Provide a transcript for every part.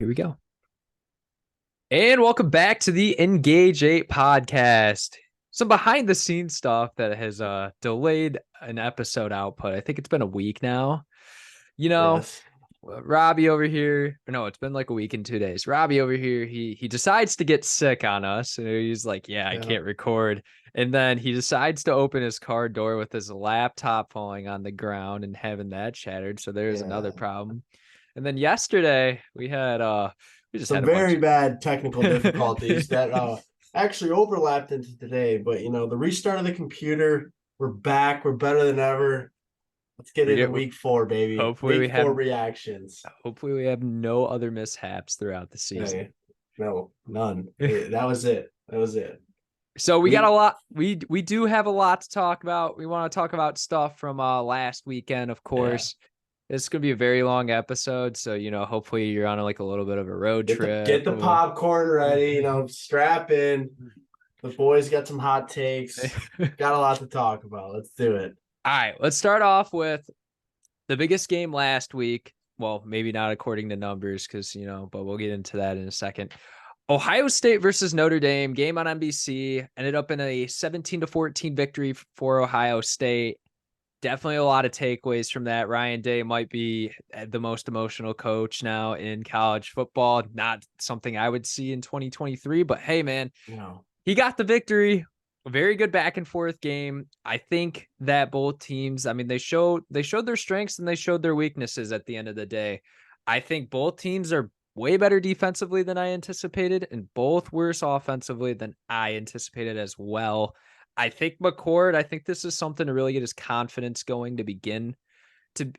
Here we go. And welcome back to the Engage 8 podcast. Some behind the scenes stuff that has delayed an episode output. I think it's been a week now. Yes. Robby over here. No, it's been like a week and 2 days. Robby over here, he decides to get sick on us. And he's like, yeah, I can't record. And then he decides to open his car door with his laptop falling on the ground and having that shattered. So there's another problem. And then yesterday we had we just had Some a bunch. very bad technical difficulties that actually overlapped into today. But the restart of the computer, we're back. We're better than ever. Let's get into week 4, baby. Hopefully week 4 reactions. Hopefully we have no other mishaps throughout the season. Hey, no, none. That was it. That was it. So we got a lot. We do have a lot to talk about. We want to talk about stuff from last weekend, of course. Yeah. It's gonna be a very long episode, so hopefully you're on a little bit of a road trip. Get the popcorn ready. Strap in. The boys got some hot takes. Got a lot to talk about. Let's do it. All right, let's start off with the biggest game last week. Well, maybe not according to numbers, because but we'll get into that in a second. Ohio State versus Notre Dame, game on NBC, ended up in a 17-14 victory for Ohio State. Definitely a lot of takeaways from that. Ryan Day might be the most emotional coach now in college football. Not something I would see in 2023, but hey, man, he got the victory. A very good back and forth game. I think that both teams, they showed their strengths and they showed their weaknesses at the end of the day. I think both teams are way better defensively than I anticipated, and both worse offensively than I anticipated as well. I think McCord, this is something to really get his confidence going to begin to,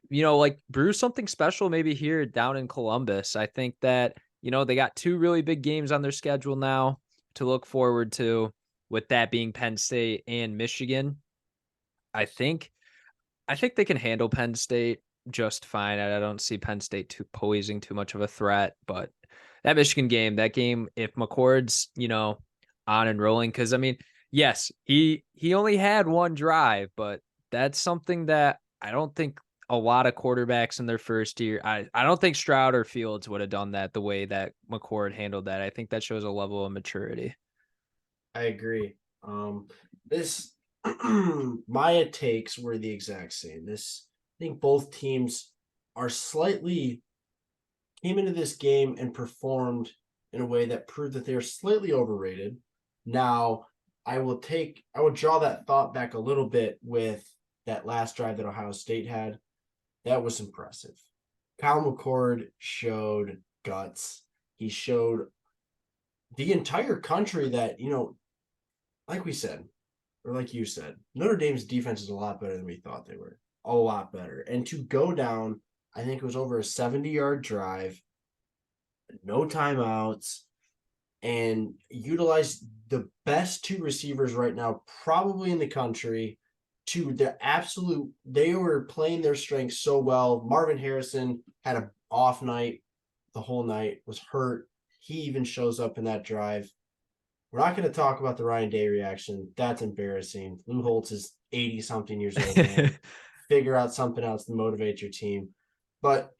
brew something special maybe here down in Columbus. I think that, they got 2 really big games on their schedule now to look forward to, with that being Penn State and Michigan. I think they can handle Penn State just fine. I don't see Penn State posing too much of a threat, but that Michigan game, if McCord's, on and rolling, because yes, he only had one drive, but that's something that I don't think a lot of quarterbacks in their first year, I don't think Stroud or Fields would have done that the way that McCord handled that. I think that shows a level of maturity. I agree. My takes were the exact same. I think both teams came into this game and performed in a way that proved that they're slightly overrated. Now, I will draw that thought back a little bit with that last drive that Ohio State had. That was impressive. Kyle McCord showed guts. He showed the entire country that, like we said, or like you said, Notre Dame's defense is a lot better than we thought they were. A lot better. And to go down, I think it was over a 70-yard drive, no timeouts, and utilize the best 2 receivers right now, probably in the country, they were playing their strengths so well. Marvin Harrison had an off night the whole night, was hurt. He even shows up in that drive. We're not going to talk about the Ryan Day reaction. That's embarrassing. Lou Holtz is 80-something years old, man. Figure out something else to motivate your team. But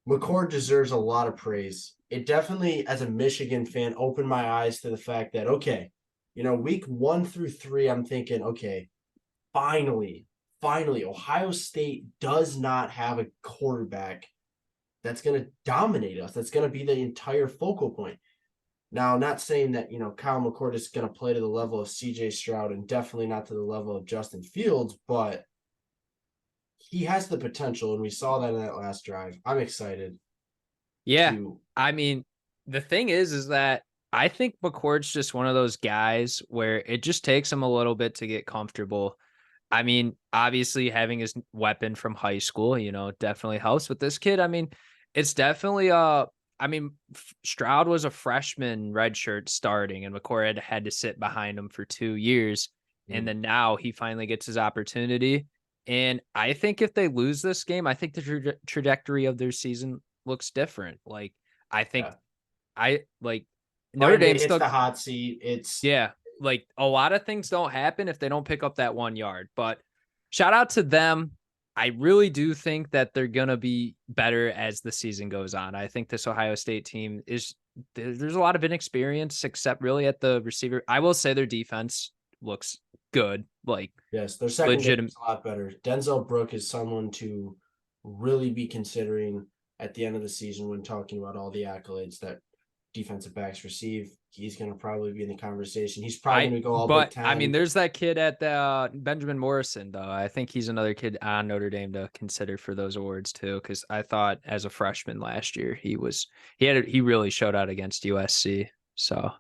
McCord deserves a lot of praise. It definitely, as a Michigan fan, opened my eyes to the fact that, okay, week 1 through 3, I'm thinking, okay, finally, Ohio State does not have a quarterback that's going to dominate us. That's going to be the entire focal point. Now, not saying that, Kyle McCord is going to play to the level of CJ Stroud and definitely not to the level of Justin Fields, but he has the potential, and we saw that in that last drive. I'm excited. Yeah. The thing is that I think McCord's just one of those guys where it just takes him a little bit to get comfortable. Obviously having his weapon from high school, definitely helps with this kid. It's definitely Stroud was a freshman redshirt starting, and McCord had to sit behind him for 2 years. And then now he finally gets his opportunity. And I think if they lose this game, I think the trajectory of their season looks different. Notre Dame still the hot seat. A lot of things don't happen if they don't pick up that 1 yard. But shout out to them. I really do think that they're going to be better as the season goes on. I think this Ohio State team there's a lot of inexperience, except really at the receiver. I will say their defense looks good, like Yes, their secondary legitimate. is a lot better. Denzel Brook is someone to really be considering at the end of the season when talking about all the accolades that defensive backs receive. He's going to probably be in the conversation. He's probably going to go all Big But I mean, Ten. there's that kid at the Benjamin Morrison, though. I think he's another kid on Notre Dame to consider for those awards too. Because I thought as a freshman last year, he really showed out against USC. So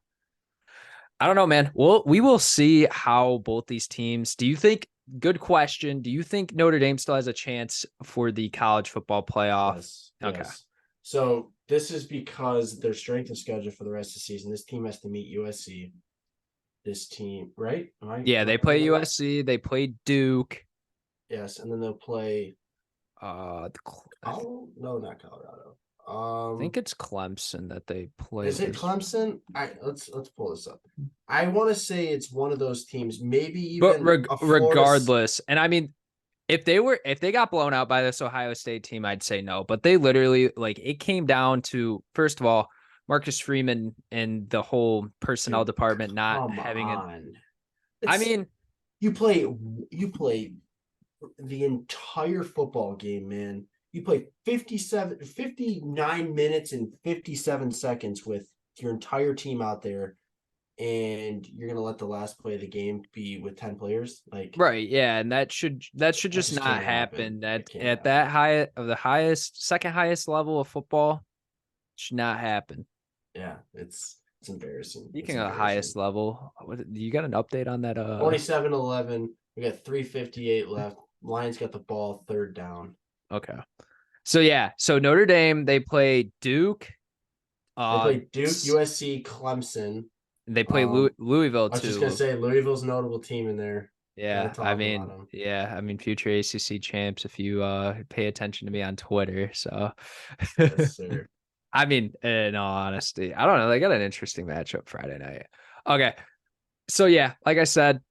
I don't know, man. We will see how both these teams. Do you think? Good question. Do you think Notre Dame still has a chance for the college football playoff? Yes, Okay. yes. So this is because their strength of schedule for the rest of the season. This team has to meet USC. This team, right? Yeah, Am I they play thinking about that? USC. They play Duke. Yes, and then they'll play. Uh, Oh no, not Colorado. think it's Clemson that they play Is it this. Clemson? Let's pull this up. I want to say it's one of those teams, maybe But even a Florida. regardless, and I mean, if they got blown out by this Ohio State team, I'd say no. But they literally like it came down to first of all, Marcus Freeman and the whole personnel Dude, department not come having a. on. I It's mean, you play the entire football game, man. You play 59 minutes and 57 seconds with your entire team out there, and you're gonna let the last play of the game be with 10 players. Like right, yeah, and that should that just just not can't happen. happen. It At can't at that happen. high of the highest second highest level of football should not happen. Yeah, it's embarrassing. It's Speaking of the embarrassing. highest level, you got an update on that? 27-11. We got 3:58 left. Lions got the ball, third down. Okay. So yeah, so Notre Dame they play Duke. They Uh, play Duke, USC, Clemson. they play Louisville I was just gonna too. say Louisville's a notable team in there. Got to Yeah, talk about them. I mean future ACC champs if you pay attention to me on Twitter. So Yes, sir. I mean, in all honesty, I don't know. They got an interesting matchup Friday night. Okay. So yeah, like I said,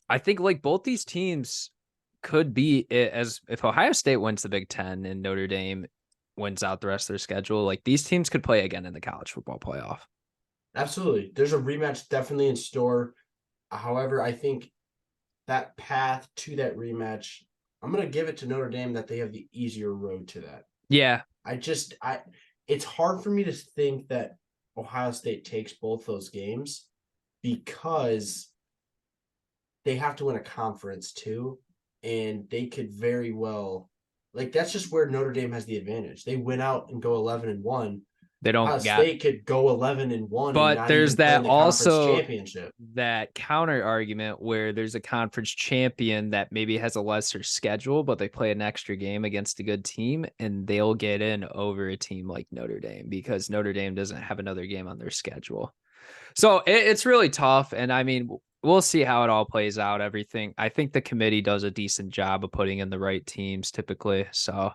I think like both these teams could be as if Ohio State wins the Big Ten and Notre Dame wins out the rest of their schedule, like these teams could play again in the college football playoff. Absolutely. There's a rematch definitely in store. However, I think that path to that rematch, I'm gonna give it to Notre Dame that they have the easier road to that. Yeah. I it's hard for me to think that Ohio State takes both those games because they have to win a conference too, and they could very well like that's just where Notre Dame has the advantage. They win out and go 11-1. They Ohio don't got, State could go 11-1 and but not there's even play in that the conference also championship. that counter argument where there's a conference champion that maybe has a lesser schedule, but they play an extra game against a good team and they'll get in over a team like Notre Dame because Notre Dame doesn't have another game on their schedule. So it's really tough. And I mean, we'll see how it all plays out. Everything. I think the committee does a decent job of putting in the right teams typically. So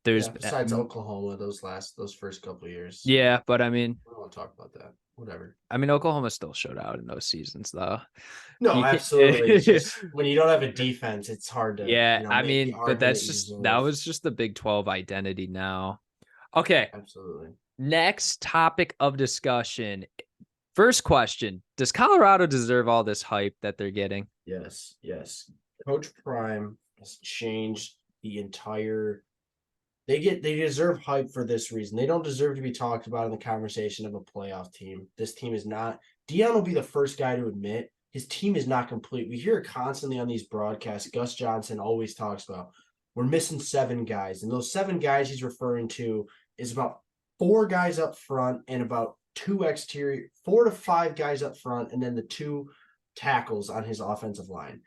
there's, Yeah, besides Oklahoma, those first couple of years. yeah, but I mean, I don't want to talk about that. Whatever. Oklahoma still showed out in those seasons though. No, You can't, absolutely. It's just when you don't have a defense, it's hard to, yeah, I make the mean, but argument that's you that deserve. was just the Big 12 identity now. Okay, Absolutely. next topic of discussion. First question, does Colorado deserve all this hype that they're getting? Yes, yes. Coach Prime has changed the entire they deserve hype for this reason. They don't deserve to be talked about in the conversation of a playoff team. This team is not. Dion will be the first guy to admit his team is not complete. We hear it constantly on these broadcasts. Gus Johnson always talks about we're missing 7 guys, and those 7 guys he's referring to is about 4 guys up front and about 4 to 5 guys up front, and then the 2 tackles on his offensive line.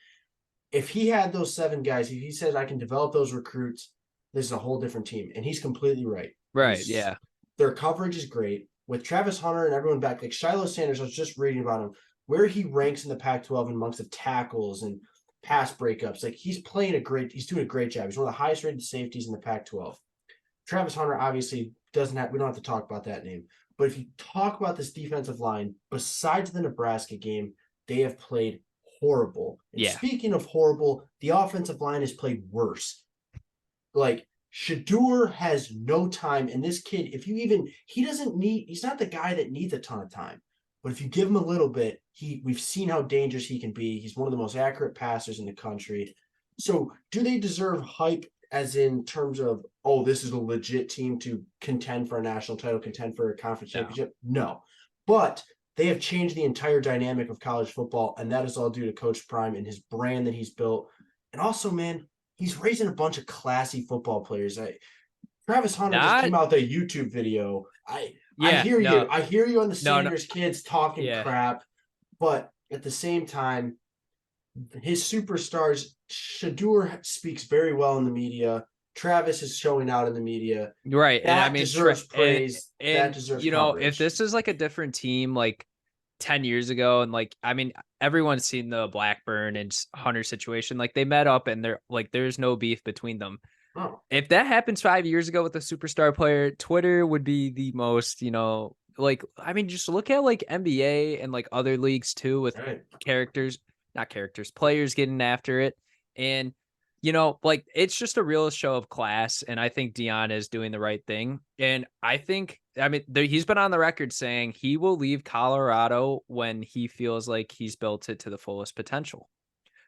If he had those 7 guys, if he said I can develop those recruits, this is a whole different team. And he's completely right. Right, yeah. Their coverage is great. With Travis Hunter and everyone back, like Shiloh Sanders, I was just reading about him, where he ranks in the Pac-12 amongst the tackles and pass breakups. Like he's doing a great job. He's one of the highest rated safeties in the Pac-12. Travis Hunter obviously we don't have to talk about that name. But if you talk about this defensive line, besides the Nebraska game, they have played horrible. And Yeah. speaking of horrible, the offensive line has played worse. Like Shadur has no time, and this kid, if you even he's not the guy that needs a ton of time. But if you give him a little bit, we've seen how dangerous he can be. He's one of the most accurate passers in the country. So do they deserve hype as in terms of, oh, this is a legit team to contend for a national title, contend for a conference championship? No. But they have changed the entire dynamic of college football, and that is all due to Coach Prime and his brand that he's built. And also, man, he's raising a bunch of classy football players. Travis Hunter just came out with a YouTube video. I hear you. I hear you on the Sanders kids talking crap, but at the same time, his superstars, Shadur speaks very well in the media. Travis is showing out in the media. Right. That And I mean, deserves praise. And that deserves coverage. if this is like a different team, like 10 years ago, and like, I mean, everyone's seen the Blackburn and Hunter situation. Like they met up and they're like, there's no beef between them. Oh. If that happens 5 years ago with a superstar player, Twitter would be the most, like, I mean, just look at like NBA and like other leagues too with players getting after it. And, like it's just a real show of class. And I think Deion is doing the right thing. And I think, I mean, he's been on the record saying he will leave Colorado when he feels like he's built it to the fullest potential.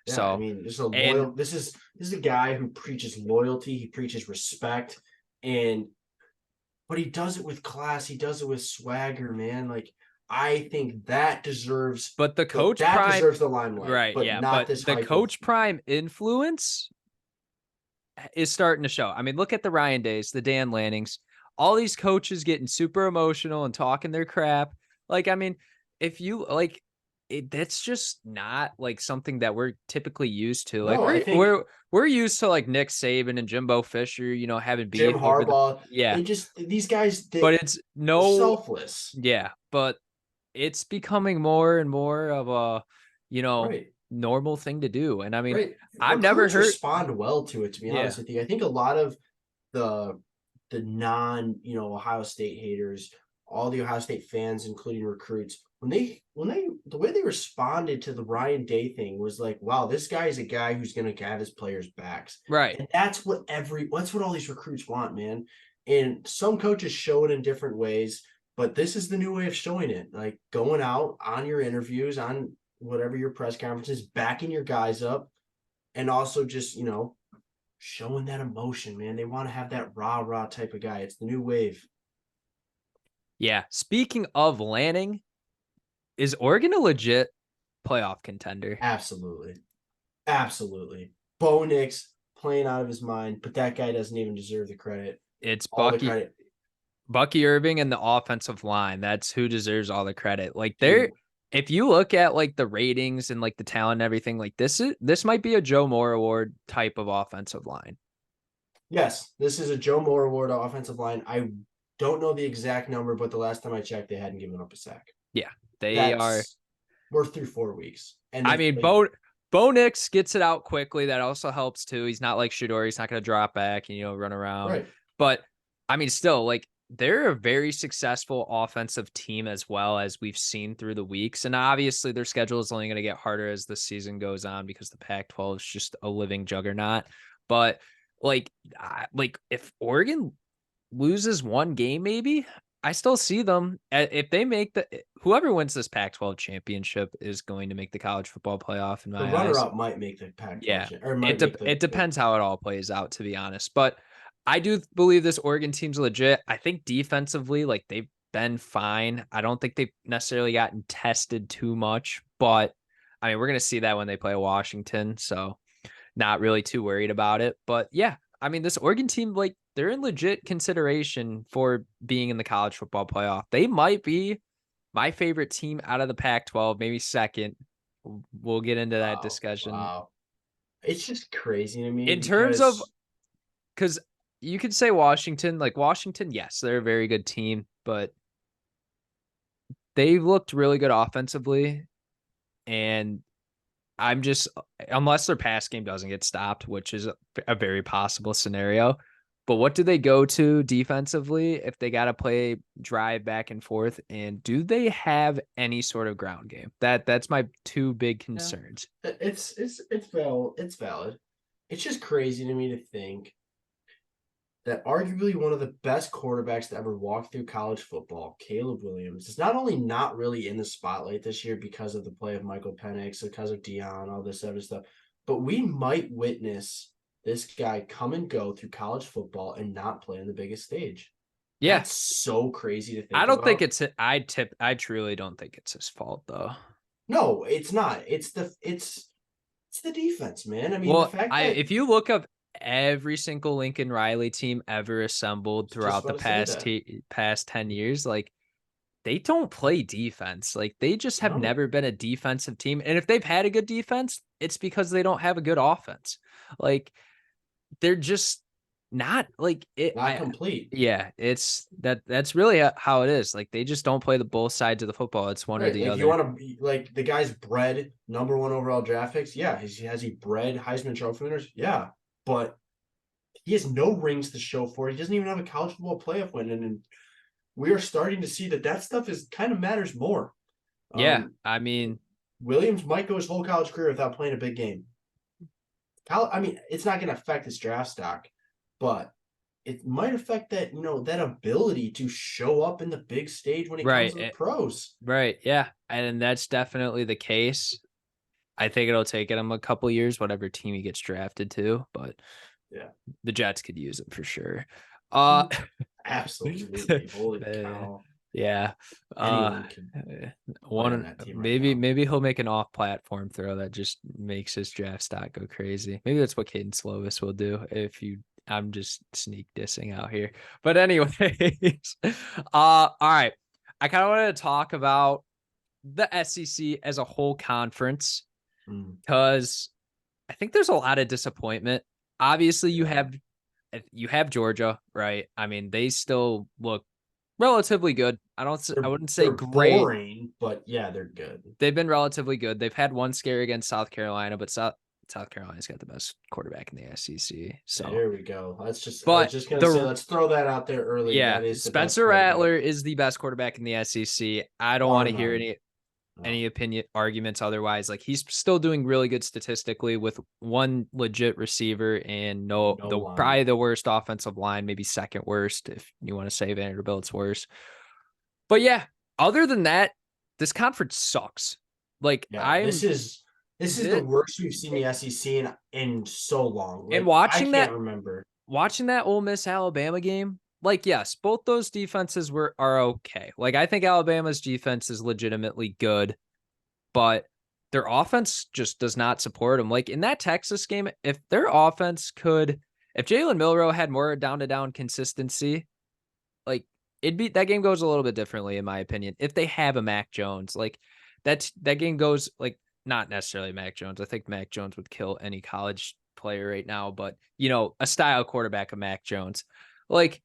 Yeah, so, I mean, this is a guy who preaches loyalty, he preaches respect, but he does it with class, he does it with swagger, man. Like I think that deserves deserves the limelight, right? But yeah, not but this the Coach Prime influence is starting to show. I mean, look at the Ryan Days, the Dan Lannings, all these coaches getting super emotional and talking their crap. Like, I mean, if you like that's just not like something that we're typically used to. Like we're used to like Nick Saban and Jimbo Fisher, having beef Jim Harbaugh. These guys, but it's selfless. Yeah, but it's becoming more and more of a, normal thing to do. And I mean, I've never heard respond well to it, to be honest with you. I think a lot of the non, Ohio State haters, all the Ohio State fans, including recruits, the way they responded to the Ryan Day thing was like, wow, this guy is a guy who's going to have his players' backs. Right. And that's what all these recruits want, man. And some coaches show it in different ways, but this is the new way of showing it. Like going out on your interviews, on whatever your press conferences, backing your guys up, and also just, showing that emotion, man. They want to have that rah-rah type of guy. It's the new wave. Yeah. Speaking of Lanning, is Oregon a legit playoff contender? Absolutely. Absolutely. Bo Nix playing out of his mind, but that guy doesn't even deserve the credit. It's Bucky Irving and the offensive line. That's who deserves all the credit. Like if you look at like the ratings and like the talent and everything, like this might be a Joe Moore Award type of offensive line. Yes, this is a Joe Moore Award offensive line. I don't know the exact number, but the last time I checked, they hadn't given up a sack. Yeah, we're through 4 weeks. And I mean, Bo Nix gets it out quickly. That also helps too. He's not like Shador. He's not going to drop back and, run around. Right. But I mean, still, like they're a very successful offensive team as well, as we've seen through the weeks. And obviously their schedule is only going to get harder as the season goes on because the Pac-12 is just a living juggernaut. But like if Oregon loses one game, maybe I still see them. If they make whoever wins this Pac-12 championship is going to make the college football playoff. In my eyes, the runner-up might make the Pac-12. Yeah, it depends how it all plays out, to be honest. But I do believe this Oregon team's legit. I think defensively, like they've been fine. I don't think they've necessarily gotten tested too much, but I mean, we're going to see that when they play Washington. So not really too worried about it. But yeah, I mean, this Oregon team, like they're in legit consideration for being in the college football playoff. They might be my favorite team out of the Pac-12, maybe second. We'll get into that discussion. Wow. It's just crazy to me. In terms of, because you could say Washington, yes, they're a very good team, but they looked really good offensively. And I'm just, unless their pass game doesn't get stopped, which is a very possible scenario, But what do they go to defensively if they got to play drive back and forth? And do they have any sort of ground game? That's my two big Yeah, concerns. it's valid. It's just crazy to me to think that arguably one of the best quarterbacks to ever walk through college football, Caleb Williams, is not only not really in the spotlight this year because of the play of Michael Penix, because of Dion, all this other stuff, but we might witness this guy come and go through college football and not play on the biggest stage. Yeah. That's so crazy to I think don't think about. it's I truly don't think it's his fault though. No, it's not. It's the defense, man. I mean, the Well, fact I that if you look up every single Lincoln Riley team ever assembled just throughout the want to say that. past 10 years, like they don't play defense. Like they just have No, never been a defensive team. And if they've had a good defense, it's because they don't have a good offense. Like they're just not like it. not complete. Yeah, that's really how it is. Like they just don't play the both sides of the football. It's one or Right. the Like you other. want to like the guy's bred _1 overall draft picks. Yeah. Has he bred Heisman Trophy winners? Yeah. But he has no rings to show for it. He doesn't even have a college football playoff win. And we are starting to see that stuff is kind of matters more. Yeah, Um, I mean, Williams might go his whole college career without playing a big game. I mean, it's not going to affect his draft stock, but it might affect that, that ability to show up in the big stage when he comes right, to the pros. right, yeah, and that's definitely the case. I think it'll take him a couple years, whatever team he gets drafted to, but Yeah. the Jets could use him for sure. Absolutely. Holy cow. Yeah. Anyone can play on One that team right maybe now. maybe he'll make an off-platform throw that just makes his draft stock go crazy. Maybe that's what Caden Slovis will do if you. I'm just sneak dissing out here, but anyways, all right. I kind of wanted to talk about the SEC as a whole conference because I think there's a lot of disappointment. Obviously, you have Georgia, right? I mean, they still look relatively good. I wouldn't say They're great. boring, but yeah, they're good. They've been relatively good. They've had one scare against South Carolina, but South Carolina's got the best quarterback in the SEC. So, There we go. I was but just gonna say, the let's throw that out there early. yeah, That is the best Spencer quarterback, Rattler is the best quarterback in the SEC. I don't want bar to hear none. No, any opinion arguments otherwise. Like he's still doing really good statistically with one legit receiver and no line. probably the worst offensive line, maybe second worst if you want to say Vanderbilt's worse. But yeah, other than that, this conference sucks. Like Yeah, this is the worst we've seen the SEC in so long. and Like I can't remember. watching that Ole Miss Alabama game, like yes, both those defenses are okay. Like I think Alabama's defense is legitimately good, but their offense just does not support them. Like in that Texas game, if Jalen Milroe had more down to down consistency, like that game goes a little bit differently in my opinion. If they have a Mac Jones, like that game goes like not necessarily Mac Jones. I think Mac Jones would kill any college player right now, but a style quarterback of Mac Jones, like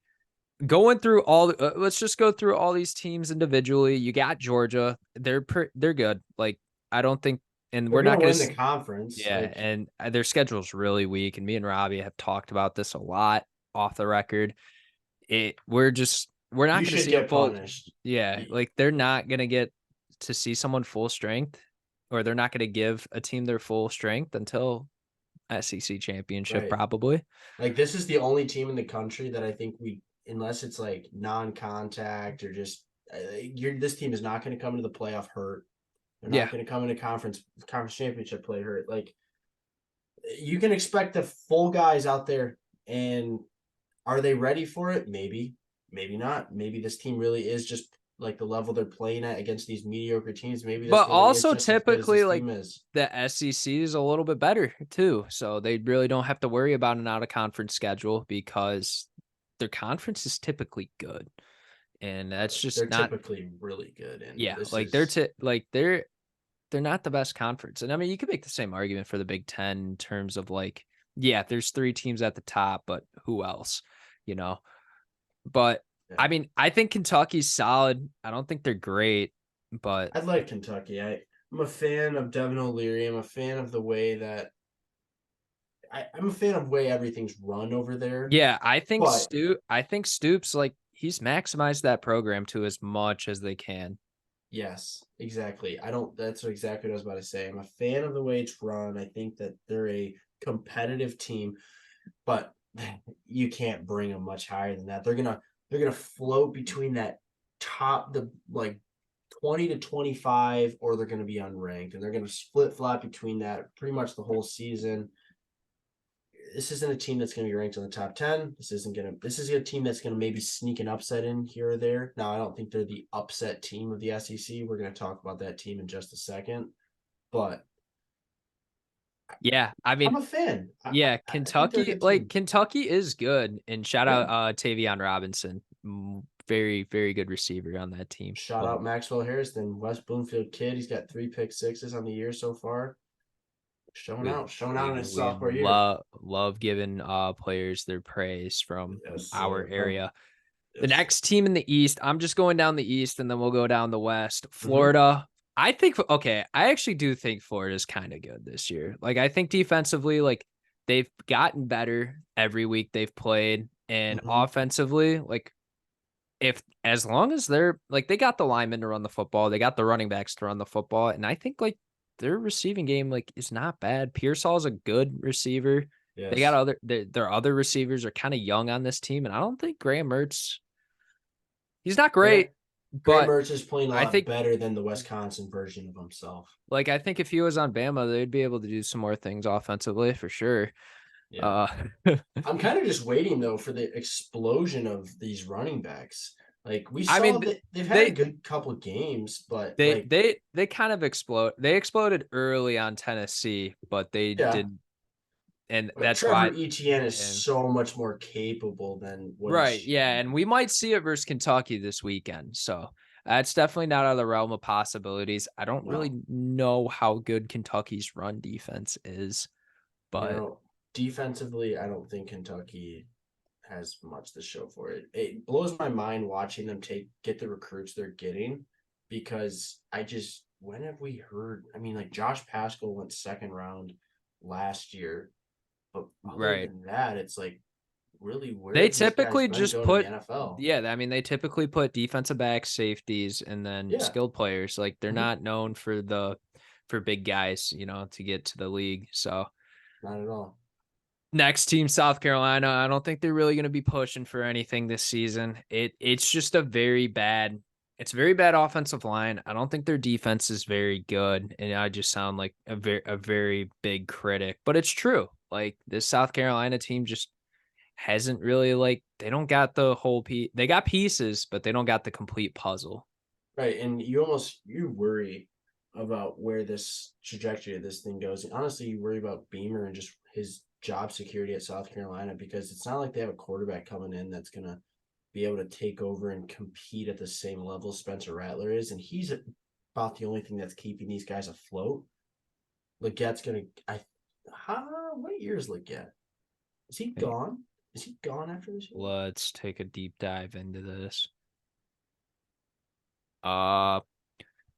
going through let's just go through all these teams individually. You got Georgia. They're good. Like I don't think, and They're we're not gonna going win the to, conference. yeah. Like And their schedule's really weak. And me and Robby have talked about this a lot off the record. We're not you going to should see a get full, punished. yeah. Like they're not going to get to see someone full strength, or they're not going to give a team their full strength until SEC championship, Right. probably. Like this is the only team in the country that I think unless it's like non-contact or just this team is not going to come into the playoff hurt. They're Yeah. not going to come into conference championship play hurt. Like you can expect the full guys out there, and are they ready for it? Maybe, maybe not. Maybe this team really is just like the level they're playing at against these mediocre teams. Maybe this But really is also just as good as this typically like team is. the SEC is a little bit better too. So they really don't have to worry about an out of conference schedule because their conference is typically good. And that's They're just not, typically really good, and yeah, this like is they're not the best conference. And I mean, you could make the same argument for the Big Ten in terms of like, yeah, there's three teams at the top, but who else, you know? But yeah. I mean, I think Kentucky's solid. I don't think they're great, but I'd like Kentucky. I'm a fan of Devin O'Leary. I'm a fan of the way that I'm a fan of the way everything's run over there. Yeah, But I think Stoops, like, he's maximized that program to as much as they can. yes, exactly. I don't. That's exactly what I was about to say. I'm a fan of the way it's run. I think that they're a competitive team, but you can't bring them much higher than that. They're gonna float between that top the like 20 to 25, or they're gonna be unranked, and they're gonna split flop between that pretty much the whole season. This isn't a team that's going to be ranked in the top 10. This is a team that's going to maybe sneak an upset in here or there. Now, I don't think they're the upset team of the SEC. We're going to talk about that team in just a second, but Yeah, I I'm mean, a fan. yeah, I think they're a good team. Kentucky is good, and shout Yeah. out Tavion Robinson, very very good receiver on that team. Shout But out Maxwell Harrison, West Bloomfield kid. He's got 3 pick sixes on the year so far. Showing out in his we sophomore year. love giving players their praise from Yes, our sir. area. The Yes. next team in the East, I'm just going down the East and then we'll go down the West. Mm-hmm. Florida. I think okay, I actually do think Florida's kind of good this year. Like I think defensively, like they've gotten better every week they've played, and Mm-hmm. offensively, like if as long as they're like they got the linemen to run the football, they got the running backs to run the football, and I think like their receiving game like is not bad. Pearsall's a good receiver. They got Yes. their other receivers are kind of young on this team, and I don't think Graham Mertz. He's not Grant great, Grant but Mertz is playing a I lot think better than the Wisconsin version of himself. I think if he was on Bama, they'd be able to do some more things offensively for sure. Yeah. Uh, I'm kind of just waiting though for the explosion of these running backs. Like we I saw mean, that they've had a they good couple of games, but they like they they kind of explode. They exploded early on Tennessee, but they yeah, did, and but that's Trevor why. Etienne is And so much more capable than what right, he's yeah, and we might see it versus Kentucky this weekend. So that's definitely not out of the realm of possibilities. I don't really no. know how good Kentucky's run defense is, You but know, defensively, I don't think Kentucky has much to show for it. It blows my mind watching them get the recruits they're getting because I just when have we heard? I mean, like Josh Pascal went second round last year, but other right. than that, it's like really where They have these guys typically been just going to the put, NFL? yeah, I mean, they typically put defensive backs, safeties, and then Yeah, skilled players. Like they're mhm, not known for for big guys, to get to the league. So not at all. next team, South Carolina. I don't think they're really going to be pushing for anything this season. It's just it's a very bad offensive line. I don't think their defense is very good, and I just sound like a very big critic, but it's true. Like this South Carolina team just hasn't really like they don't got the whole piece. They got pieces, but they don't got the complete puzzle. Right, and you worry about where this trajectory of this thing goes. And honestly, you worry about Beamer and just his job security at South Carolina because it's not like they have a quarterback coming in that's gonna be able to take over and compete at the same level Spencer Rattler is, and he's about the only thing that's keeping these guys afloat. Legette's gonna. What year is Leggett? Is he Hey, gone? Is he gone after this year? let's take a deep dive into this. Uh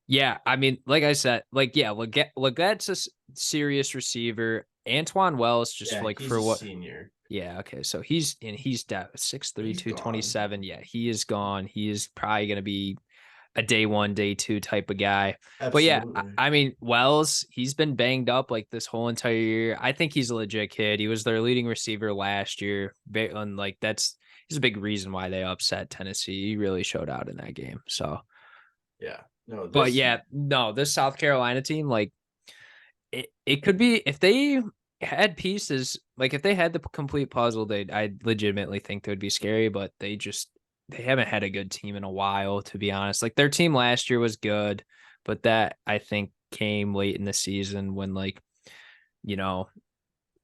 yeah, I mean, like I said, like yeah, Legette's a serious receiver. Antoine Wells just Yeah, like he's for a what. senior. Yeah, okay. So he's dead 6'3", He's gone. 227. Yeah, he is gone. He is probably gonna be a day one, day two type of guy. But yeah, Absolutely. I mean, Wells, he's been banged up like this whole entire year. I think he's a legit kid. He was their leading receiver last year. And like he's a big reason why they upset Tennessee. He really showed out in that game. So, Yeah. No, but this yeah, no, this South Carolina team, like it could be if they had pieces, like if they had the complete puzzle, I legitimately think they would be scary, but they haven't had a good team in a while, to be honest. Like their team last year was good, but that I think came late in the season when you know,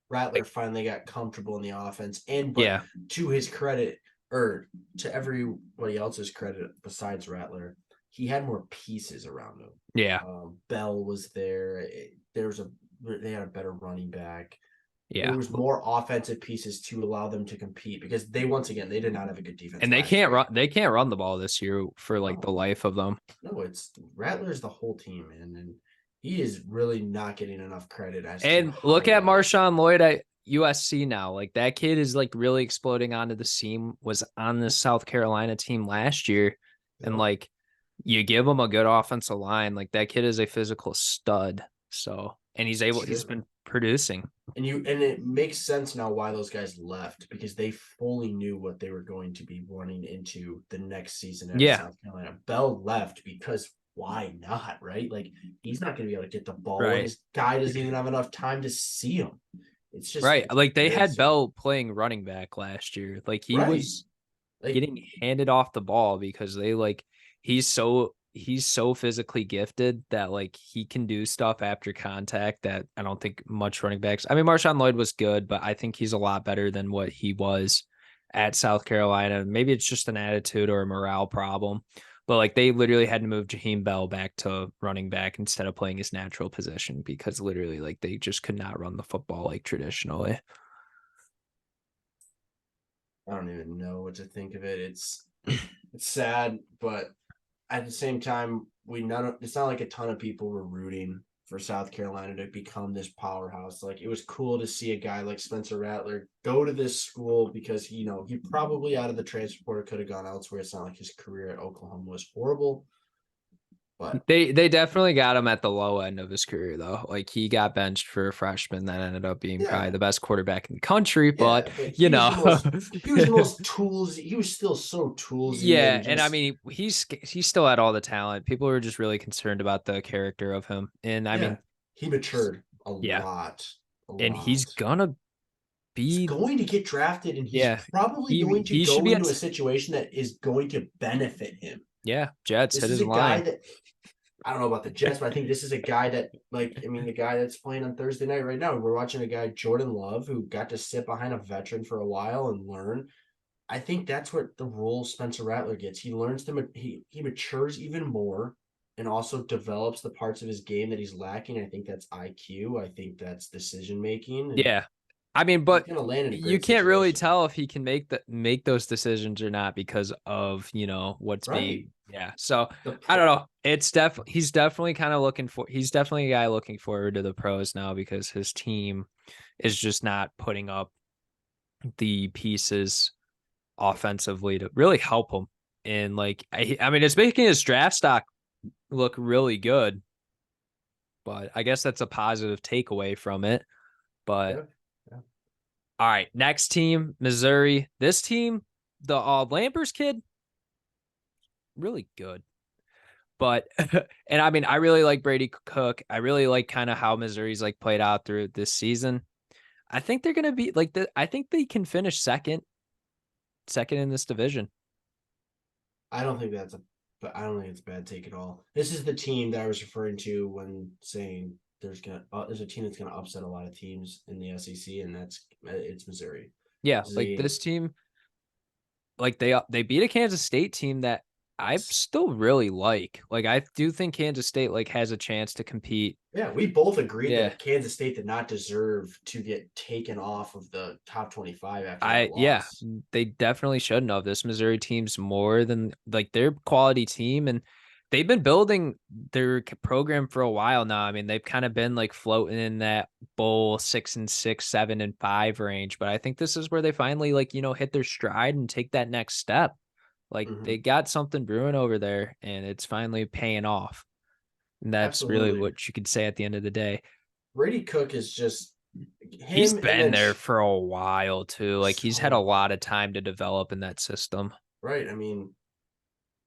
Rattler like finally got comfortable in the offense. And but yeah, to his credit, or to everybody else's credit besides Rattler, he had more pieces around him. yeah, Bell was there. They had a better running back. There yeah. was more offensive pieces to allow them to compete because they did not have a good defense And last year. they can't run the ball this year for like the No, life of them. no, it's Rattler's the whole team, man, and he is really not getting enough credit as to And how look at well. Marshawn Lloyd. USC now. Like that kid is like really exploding onto the scene, was on the South Carolina team last year. And Yep. like you give him a good offensive line, like that kid is a physical stud. So, and he's Sure. been producing. And it makes sense now why those guys left, because they fully knew what they were going to be running into the next season at Yeah, South Carolina. Bell left because why not, right? Like he's not going to be able to get the ball, and right. this guy doesn't even have enough time to see him. Right. It's Like they had embarrassing, Bell playing running back last year. Like he right? was Like getting handed off the ball because they like he's so physically gifted that like he can do stuff after contact that I don't think much running backs. I mean, Marshawn Lloyd was good, but I think he's a lot better than what he was at South Carolina. Maybe it's just an attitude or a morale problem. But like they literally had to move Jaheim Bell back to running back instead of playing his natural position because literally like they just could not run the football like traditionally. I don't even know what to think of it. It's sad, but at the same time, it's not like a ton of people were rooting for South Carolina to become this powerhouse. Like it was cool to see a guy like Spencer Rattler go to this school because he probably out of the transfer portal could have gone elsewhere. It's not like his career at Oklahoma was horrible, but They definitely got him at the low end of his career though. Like he got benched for a freshman that ended up being probably yeah, the best quarterback in the country, but yeah, but you know. he was the most toolsy. He was still so toolsy Yeah, and and I just mean he still had all the talent. People were just really concerned about the character of him. And I yeah, mean, he matured a yeah, lot, a and he's lot. gonna He's be going to get drafted, and he's yeah, probably going to he should go be into a at situation that is going to benefit him. yeah, Jets This hit is his a guy line. that I don't know about the Jets, but I think this is a guy that, like, I mean, the guy that's playing on Thursday night right now, we're watching a guy, Jordan Love, who got to sit behind a veteran for a while and learn. I think that's what the role Spencer Rattler gets. He learns he matures even more and also develops the parts of his game that he's lacking. I think that's IQ. I think that's decision making, and Yeah. I mean, he's but going to land in a you great can't really situation. tell if he can make those decisions or not because of, what's Right. being So The I don't pro, know. It's definitely he's definitely kind of he's definitely a guy looking forward to the pros now because his team is just not putting up the pieces offensively to really help him. And like I mean it's making his draft stock look really good, but I guess that's a positive takeaway from it. But yeah, yeah. all right, next team, Missouri. This team, the Lampers kid, really good. But and I mean, I really like Brady Cook. I really like kind of how Missouri's like played out through this season. I think they're gonna be like I think they can finish second in this division. I don't think that's a, but I don't think it's a bad take at all. This is the team that I was referring to when saying there's a team that's gonna upset a lot of teams in the SEC, and it's Missouri. Yeah, This is like a this team, like they beat a Kansas State team that I yes, still really like. Like I do think Kansas State like has a chance to compete. yeah. We both agreed Yeah. that Kansas State did not deserve to get taken off of the top 25 after that Yeah, loss. they definitely shouldn't have. This Missouri team's more than like their quality team, and they've been building their program for a while now. I mean, they've kind of been like floating in that bowl 6-6, 7-5 range, but I think this is where they finally like hit their stride and take that next step. Like Mm-hmm. they got something brewing over there, and it's finally paying off. And that's really Absolutely. what you could say at the end of the day. Brady Cook is just He's him, and been then there for a while too. Like he's had a so lot of time to develop in that system. right. I mean,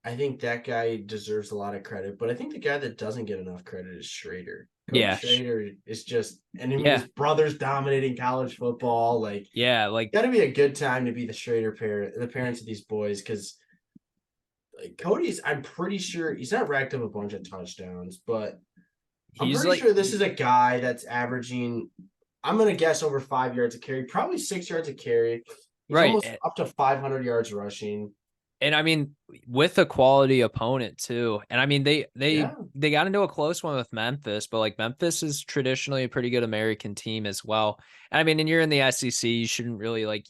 I think that guy deserves a lot of credit, but I think the guy that doesn't get enough credit is Schrader. Coach Yeah. Schrader is just, and I mean, Yeah. his brother's dominating college football. Like, Yeah. Like got to be a good time to be the Schrader the parents of these boys, because like Cody's, I'm pretty sure he's not racked up a bunch of touchdowns, but I'm he's pretty like sure this is a guy that's averaging, I'm going to guess over 5 yards a carry, probably 6 yards a carry. He's right. almost up to 500 yards rushing. And I mean, with a quality opponent too. And I mean, Yeah. they got into a close one with Memphis, but like Memphis is traditionally a pretty good American team as well. And I mean, and you're in the SEC, you shouldn't really like,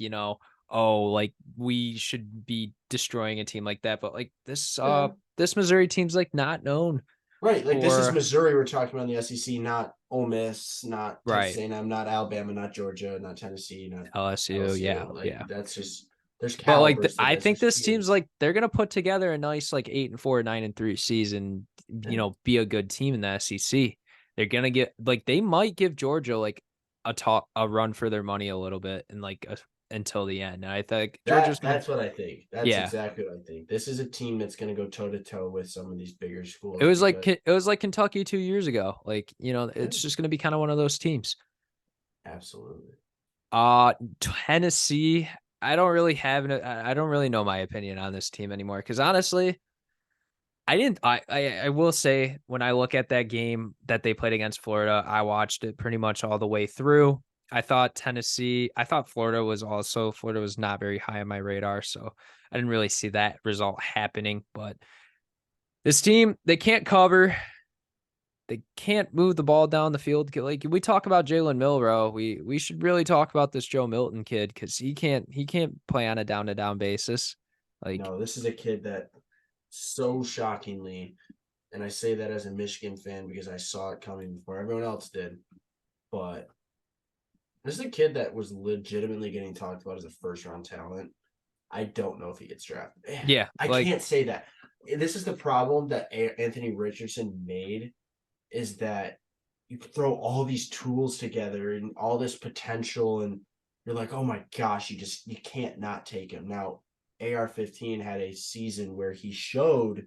oh, like we should be destroying a team like that. But like this Yeah. this Missouri team's like not known Right. Like this is for Missouri we're talking about in the SEC, not Ole Miss, not Texas right A&M, not Alabama, not Georgia, not Tennessee, not LSU. Yeah, LSU. Like yeah. that's just there's But like calibers to I this. think There's this team's tiers. like they're gonna put together a nice like 8-4, 9-3 season. Yeah. Be a good team in the SEC. They're gonna get like they might give Georgia like a run for their money a little bit and like until the end. And I think Georgia's gonna That's what I think. That's yeah. exactly what I think. This is a team that's going to go toe to toe with some of these bigger It schools was like because it was like Kentucky 2 years ago. Like yeah, it's just gonna be kind of one of those teams. absolutely. Tennessee. I don't really know my opinion on this team anymore because honestly, I didn't. I will say when I look at that game that they played against Florida, I watched it pretty much all the way through. I thought Florida was not very high on my radar, so I didn't really see that result happening. But this team, they can't cover. They can't move the ball down the field. Like we talk about Jalen Milroe, we should really talk about this Joe Milton kid because he can't play on a down to down basis. Like No, this is a kid that so shockingly, and I say that as a Michigan fan because I saw it coming before everyone else did, but this is a kid that was legitimately getting talked about as a first round talent. I don't know if he gets drafted. yeah, I like can't say that. This is the problem that Anthony Richardson made is that you throw all these tools together and all this potential and you're like, oh my gosh, you can't not take him. Now, AR-15 had a season where he showed,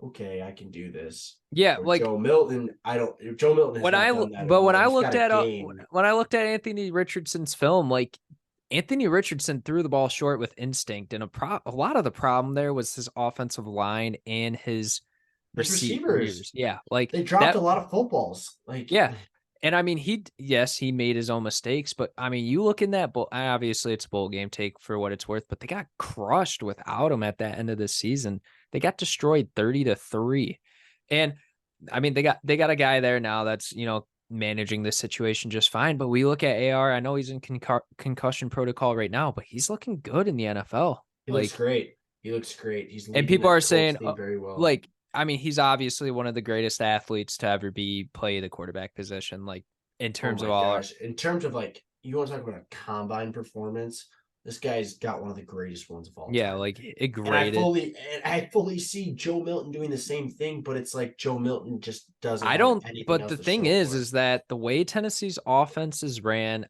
okay, I can do this. yeah, Or like Joe Milton has not done that at all. He's got a game. when I looked at Anthony Richardson's film, like Anthony Richardson threw the ball short with instinct, and a lot of the problem there was his offensive line and his His receivers, receivers. Yeah, like they dropped that. a lot of footballs. Like Yeah. And I mean, he made his own mistakes, but I mean, you look in that bowl, obviously it's a bowl game take for what it's worth, but they got crushed without him at the end of the season. They got destroyed 30-3. And I mean, they got a guy there now that's, managing this situation just fine, but we look at AR, I know he's in concussion protocol right now, but he's looking good in the NFL. he looks Like, great. He looks great. He's and leading people are that Colts saying, team very well. like, I mean, he's obviously one of the greatest athletes to ever play the quarterback position. Like in Oh terms of my all, gosh. In terms of like, you want to talk about a combine performance, this guy's got one of the greatest ones of all yeah, time. like it And I graded. fully and I fully see Joe Milton doing the same thing, but it's like Joe Milton just doesn't I have don't, anything but else the to thing show for it. is that the way Tennessee's offenses ran,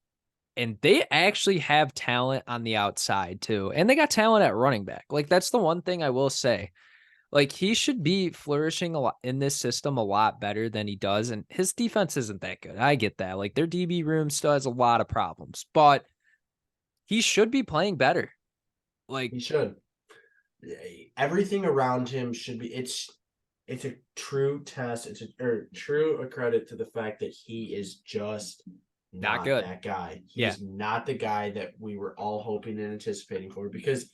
and they actually have talent on the outside too, and they got talent at running back. Like that's the one thing I will say. Like he should be flourishing a lot in this system a lot better than he does. And his defense isn't that good. I get that. Like their DB room still has a lot of problems, but he should be playing better. Like, He should. Everything around him should be it's a true test. It's a true a credit to the fact that he is just not not good. that guy. He Yeah. is not the guy that we were all hoping and anticipating for because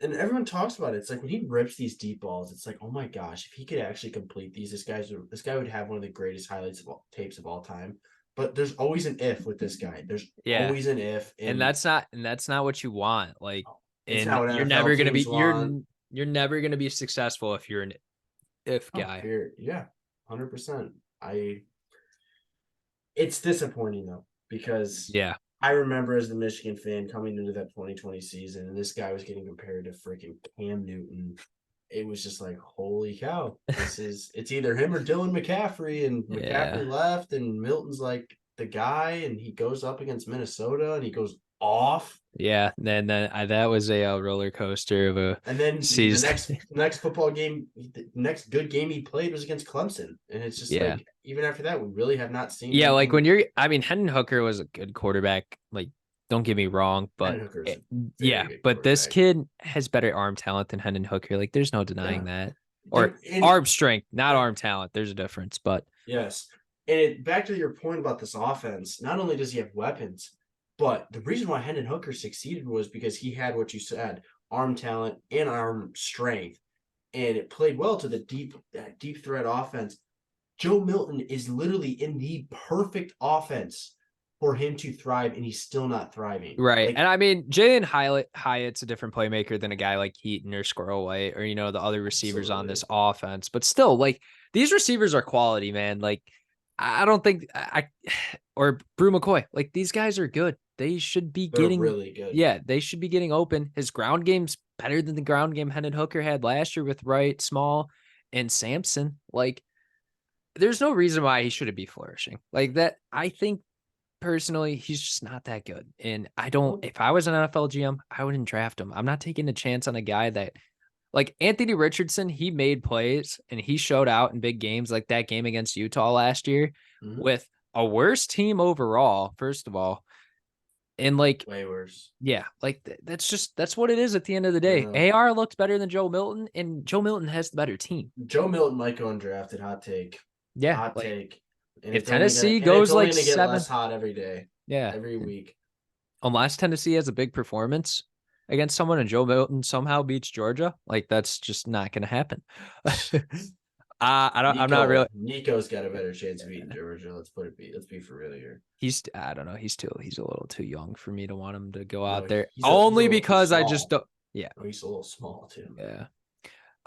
and everyone talks about it. It's like when he rips these deep balls, it's like, oh my gosh, if he could actually complete these, this guy would have one of the greatest highlights of tapes of all time. But there's always an if with this guy. There's Yeah. always an if, And and that's not what you want. Like, it's and not what NFL teams want. you're never gonna be successful if you're an if Oh, guy. yeah, 100%. I It's disappointing though because Yeah. I remember as the Michigan fan coming into that 2020 season, and this guy was getting compared to freaking Cam Newton. It was just like, holy cow, it's either him or Dylan McCaffrey, and Yeah. McCaffrey left, and Milton's like the guy, and he goes up against Minnesota, and he goes off, Yeah. Then that was a roller coaster of a and then the season. next football game, the next good game he played was against Clemson, and it's just Yeah. like even after that, we really have not seen Yeah, like anything. I mean, Hendon Hooker was a good quarterback. Like, don't get me wrong, but Hendon Hooker's a yeah, very good but this quarterback. kid has better arm talent than Hendon Hooker. Like, there's no denying Yeah, that. Or arm strength, not arm talent. There's a difference, but yes. And back to your point about this offense, not only does he have weapons, but the reason why Hendon Hooker succeeded was because he had what you said, arm talent and arm strength. And it played well to the deep threat offense. Joe Milton is literally in the perfect offense for him to thrive, and he's still not thriving. right. Like And I mean, Jalen Hyatt's a different playmaker than a guy like Heaton or Squirrel White or the other receivers on absolutely. this offense. But still, like these receivers are quality, man. Like, I don't think or Brew McCoy, like these guys are good. They should be They're getting, really good. yeah, they should be getting open. His ground game's better than the ground game Hendon Hooker had last year with Wright, Small, and Sampson. Like, there's no reason why he shouldn't be flourishing like that. I think personally, he's just not that good. And I don't, if I was an NFL GM, I wouldn't draft him. I'm not taking a chance on a guy that, like Anthony Richardson, he made plays and he showed out in big games like that game against Utah last year with a worse team overall, first of all. And like, way worse. Yeah, like that's what it is at the end of the day. AR looked better than Joe Milton, and Joe Milton has the better team. Joe Milton might go undrafted. Hot take. Yeah, Hot like, take. And if it's only Tennessee gonna, goes like get 7, less hot every day. yeah, Every week. unless Tennessee has a big performance against someone and Joe Milton somehow beats Georgia, like that's just not going to happen. I'm not really. Nico's got a better chance of beating Georgia. Let's be for real here. I don't know. He's a little too young for me to want him to go out No, there. he's Only he's because I just don't. Yeah. Oh, he's a little small too. Yeah.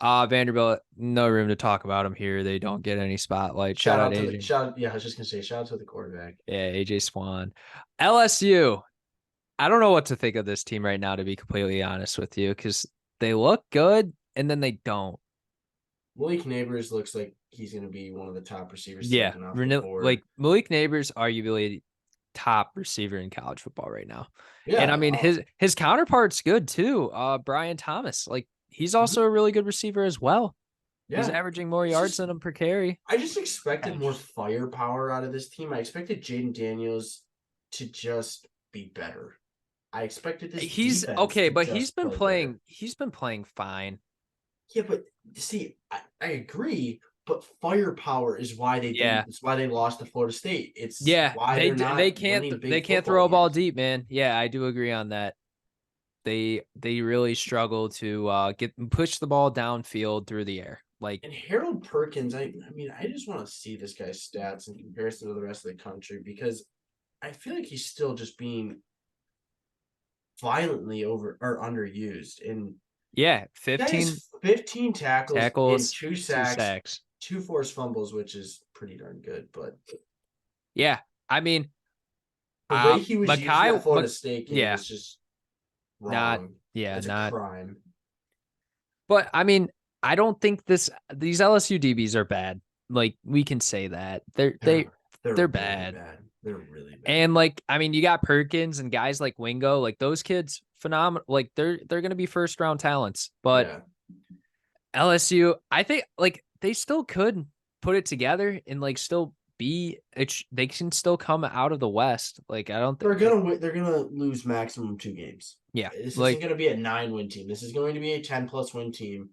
Vanderbilt, no room to talk about him here. They don't get any spotlight. Shout out to AJ. yeah, I was just gonna say shout out to the quarterback. Yeah, AJ Swan. LSU. I don't know what to think of this team right now, to be completely honest with you, because they look good and then they don't. Malik Neighbors looks like he's going to be one of the top receivers. Yeah, like Malik Neighbors, arguably top receiver in college football right now. Yeah, and I mean his counterpart's good too. Brian Thomas, like he's also a really good receiver as well. Yeah, he's averaging more yards than him per carry. I just expected more firepower out of this team. I expected Jaden Daniels to just be better. I expected this. He's okay, but he's been playing. He's been playing fine. Yeah, but see, I agree. But firepower is why they didn't. It's why they lost to Florida State. It's why they can't throw a ball deep, man. Yeah, I do agree on that. They really struggle to push the ball downfield through the air. Like, and Harold Perkins, I mean, I just want to see this guy's stats in comparison to the rest of the country because I feel like he's still just being violently over or underused. And 15 tackles, and 2 sacks, 2 forced fumbles, which is pretty darn good. But yeah, I mean, the way he was used at Florida State game is just wrong. It's a crime. But I mean, I don't think these LSU DBs are bad. Like, we can say that they're bad. Really bad. They're really bad. And like, I mean, you got Perkins and guys like Wingo, like those kids, phenomenal. Like they're going to be first round talents. But LSU, I think like they still could put it together and like still be. They can still come out of the West. Like I don't think they're gonna lose maximum 2 games. Yeah, this isn't going to be a 9-win team. This is going to be a 10+ win team.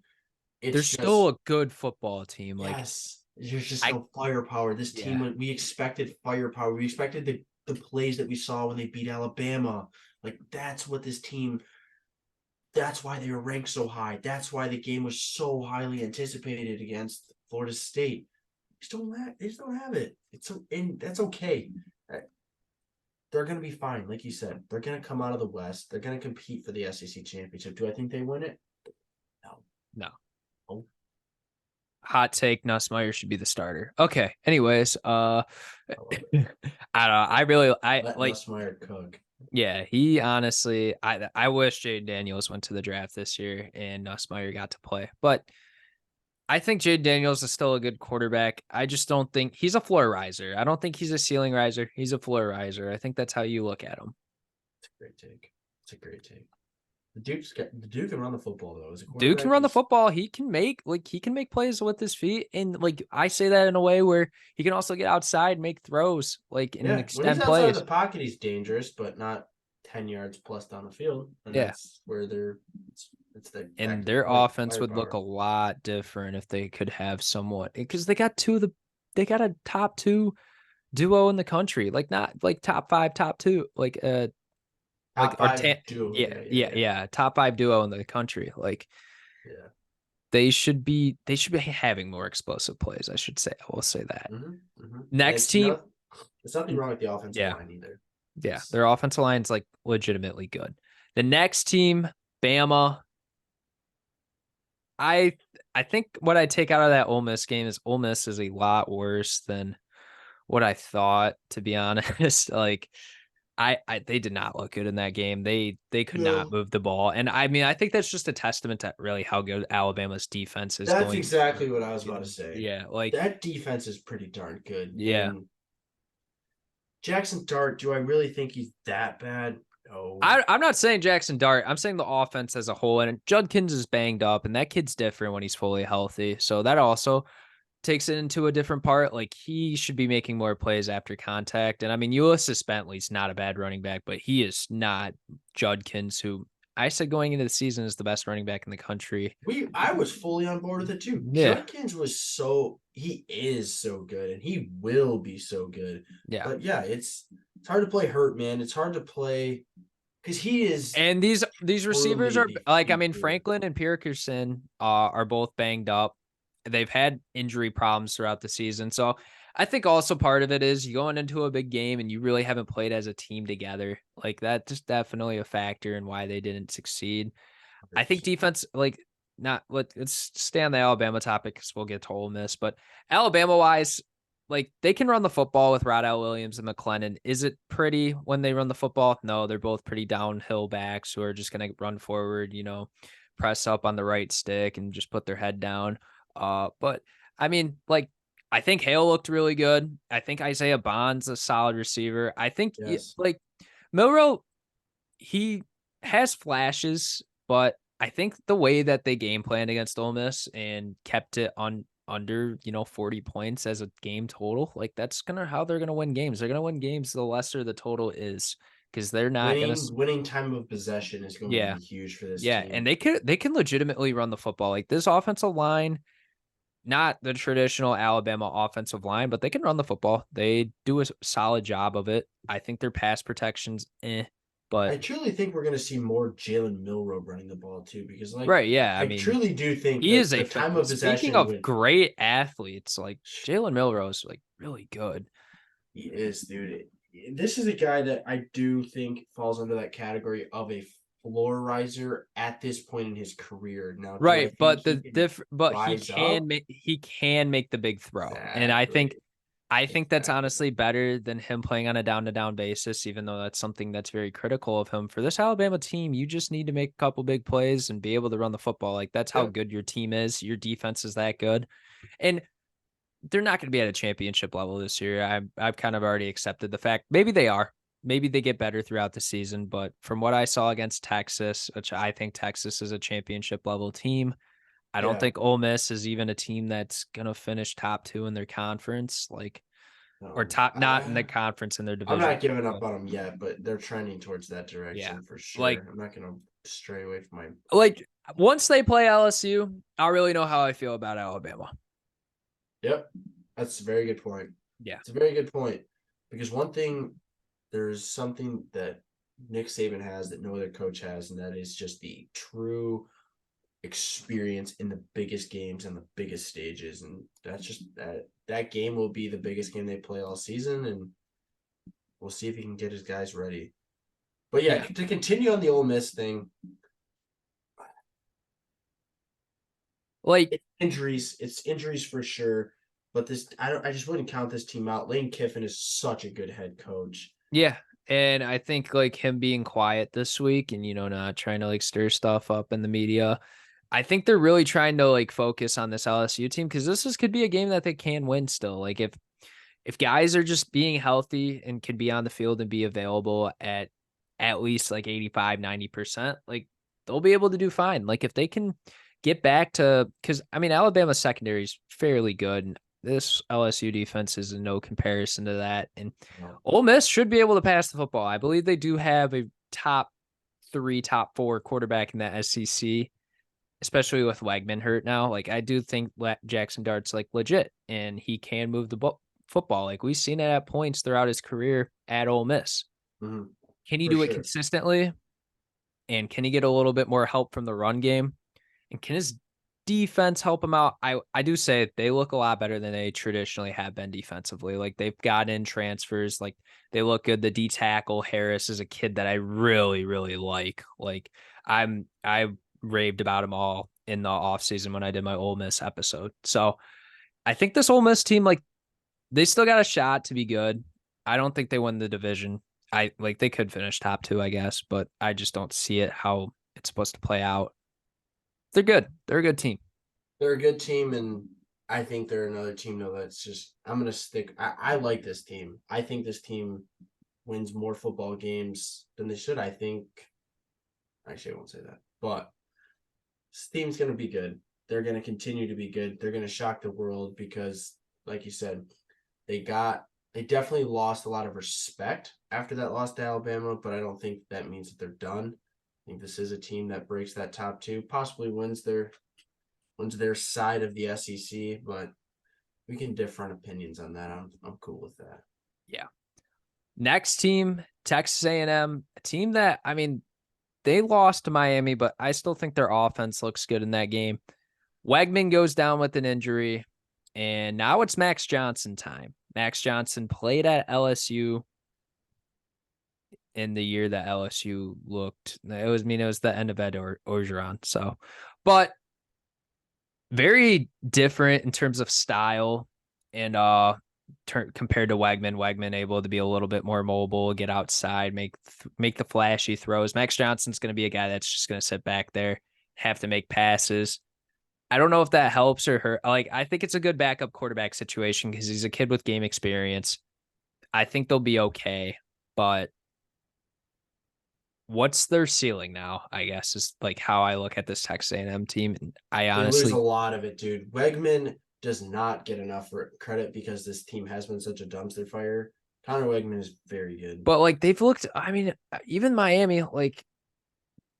They're still a good football team. Like, yes, there's just no firepower. This team, we expected firepower. We expected the plays that we saw when they beat Alabama. Like, that's what this team. That's why they were ranked so high. That's why the game was so highly anticipated against Florida State. They just don't have it. And that's okay. They're going to be fine. Like you said, they're going to come out of the West. They're going to compete for the SEC championship. Do I think they win it? No. Oh. Hot take: Nussmeier should be the starter. Okay. Anyways, I don't know. I let like Nussmeier cook. Yeah, he honestly, I wish Jaden Daniels went to the draft this year and Nussmeier got to play, but I think Jaden Daniels is still a good quarterback. I just don't think he's a floor riser. I don't think he's a ceiling riser. He's a floor riser. I think that's how you look at him. It's a great take. The Duke can run the football though. Duke can run the football. He can make plays with his feet, and like I say that in a way where he can also get outside, and make throws, like and extend when he's plays. Outside of the pocket, he's dangerous, but not 10 yards plus down the field. And that's where their offense would look a lot different if they could have somewhat, because they got a top 2 duo in the country, like not like top 5, top 2, like top 5 duo. Top 5 duo in the country. Like, they should be having more explosive plays. I should say. I will say that. Next team, there's nothing wrong with the offensive line either. Yeah, their offensive line's like legitimately good. The next team, Bama. I think what I take out of that Ole Miss game is Ole Miss is a lot worse than what I thought, to be honest. Like I they did not look good in that game. They could not No, move the ball. And I mean, I think that's just a testament to really how good Alabama's defense is that's going exactly through. what I was about to say. Yeah, like That defense is pretty darn good. yeah. And Jackson Dart, do I really think he's that bad? No. I'm not saying Jackson Dart. I'm saying the offense as a whole. And Judkins is banged up, and that kid's different when he's fully healthy. So that also takes it into a different part. Like he should be making more plays after contact. And I mean, Ulysses Bentley's not a bad running back, but he is not Judkins, who I said going into the season is the best running back in the country. I was fully on board with it too. Yeah. Judkins was he is so good and he will be so good. Yeah. But yeah, it's hard to play hurt, man. It's hard to play because he is And these receivers totally are the like, I mean, future. Franklin and Pearson are both banged up. They've had injury problems throughout the season. So I think also part of it is you going into a big game and you really haven't played as a team together. Like that's just definitely a factor in why they didn't succeed. I think 100%. defense, like, not let's stay on the Alabama topic because we'll get to Ole Miss, but Alabama wise, like they can run the football with Rodell Williams and McClellan. Is it pretty when they run the football? No, they're both pretty downhill backs who are just going to run forward, press up on the right stick and just put their head down. But I mean, like, I think Hale looked really good. I think Isaiah Bond's a solid receiver. I think Yes. like Milrow, he has flashes, but I think the way that they game planned against Ole Miss and kept it on under 40 points as a game total, like that's how they're gonna win games. They're gonna win games the lesser the total is because they're not gonna. Winning time of possession is going to Yeah, be huge for this yeah, and team. they can legitimately run the football. Like this offensive line, not the traditional Alabama offensive line, but they can run the football. They do a solid job of it. I think their pass protection's I but truly think we're going to see more Jalen Milrow running the ball too, because right, yeah. I I mean, truly do think he is that a the time of speaking possession of with great athletes, like Jalen Milrose, like really good. he is, dude. This is a guy that I do think falls under that category of a floor riser at this point in his career. Now, do I Right, think but he can but rise up? he can make the big throw. And Exactly. I think that's Exactly. honestly better than him playing on a down to down basis, even though that's something that's very critical of him. For this Alabama team, you just need to make a couple big plays and be able to run the football. Like that's how Yep. good your team is. Your defense is that good. And they're not going to be at a championship level this year. I've kind of already accepted the fact. Maybe they are. Maybe they get better throughout the season, but from what I saw against Texas, which I think Texas is a championship level team, I don't Yeah. think Ole Miss is even a team that's going to finish top 2 in their conference, like or No. top not in the conference in their I'm division. not giving up But on them yet, but they're trending towards that yeah. direction for Like sure. I'm not going to stray away from my. like once they play LSU, I'll really know how I feel about Alabama. Yep. That's a very good point. Yeah. It's a very good point because there's something that Nick Saban has that no other coach has, and that is just the true experience in the biggest games and the biggest stages. And that's just that game will be the biggest game they play all season, and we'll see if he can get his guys ready. But yeah, Yeah. to continue on the Ole Miss thing, Like it's injuries for sure. But I just wouldn't count this team out. Lane Kiffin is such a good head coach. yeah. And I think like him being quiet this week and not trying to like stir stuff up in the media. I think they're really trying to like focus on this LSU team because could be a game that they can win still. Like if guys are just being healthy and can be on the field and be available at least like 85, 90%, like they'll be able to do fine. Like if they can get back to, because I mean, Alabama's secondary is fairly good. And this LSU defense is in no comparison to that. And No. Ole Miss should be able to pass the football. I believe they do have a top 3, top 4 quarterback in the SEC, especially with Wagman hurt now. Like I do think Jackson Dart's like legit and he can move the football. Like we've seen it at points throughout his career at Ole Miss. Mm-hmm. Can he For do it sure. consistently? And can he get a little bit more help from the run game? And can his defense help him out? I do say they look a lot better than they traditionally have been defensively. Like they've got in transfers, like they look good. The D tackle Harris is a kid that I really, really like. Like I raved about him all in the offseason when I did my Ole Miss episode. So I think this Ole Miss team, like, they still got a shot to be good. I don't think they win the division. I like they could finish top 2, I guess, but I just don't see it how it's supposed to play out. They're good. They're a good team. They're a good team, and I think they're another team though that's just I'm gonna stick. I like this team. I think this team wins more football games than they should. I think actually I won't say that, but this team's gonna be good. They're gonna continue to be good. They're gonna shock the world because, like you said, they definitely lost a lot of respect after that loss to Alabama, but I don't think that means that they're done. I think this is a team that breaks that top 2, possibly wins their side of the SEC, but we can differ on opinions on that. I'm cool with that. Yeah. Next team, Texas A&M, a team that, I mean, they lost to Miami, but I still think their offense looks good in that game. Wegman goes down with an injury, and now it's Max Johnson time. Max Johnson played at LSU in the year that LSU looked. It was the end of Ed Orgeron. So, but very different in terms of style and compared to Wegman. Wegman able to be a little bit more mobile, get outside, make the flashy throws. Max Johnson's going to be a guy that's just going to sit back there, have to make passes. I don't know if that helps or hurt. Like, I think it's a good backup quarterback situation because he's a kid with game experience. I think they'll be okay, but what's their ceiling now, I guess, is like how I look at this Texas A&M team. And I They lose a honestly, lot of it, dude. Wegman does not get enough credit because this team has been such a dumpster fire. Connor Wegman is very good. but like they've looked, I mean, even Miami, like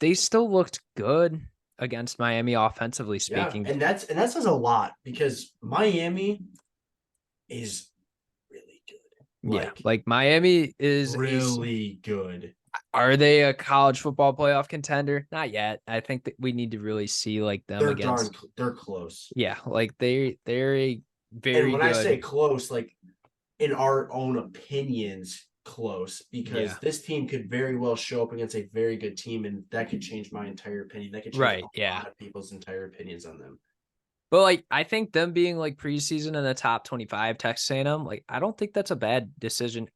they still looked good against Miami offensively Yeah, speaking. and that says a lot because Miami is really good. Yeah, like Miami is really good. Are they a college football playoff contender? Not yet. I think that we need to really see like them against. They're close. Yeah, like they're a And very when I say good. close, like in our own opinions, close because Yeah, this team could very well show up against a very good team, and that could change my entire opinion. That could change right. a Yeah, lot of people's entire opinions on them. but like I think them being like preseason in the top 25, Texas A&M, like I don't think that's a bad decision.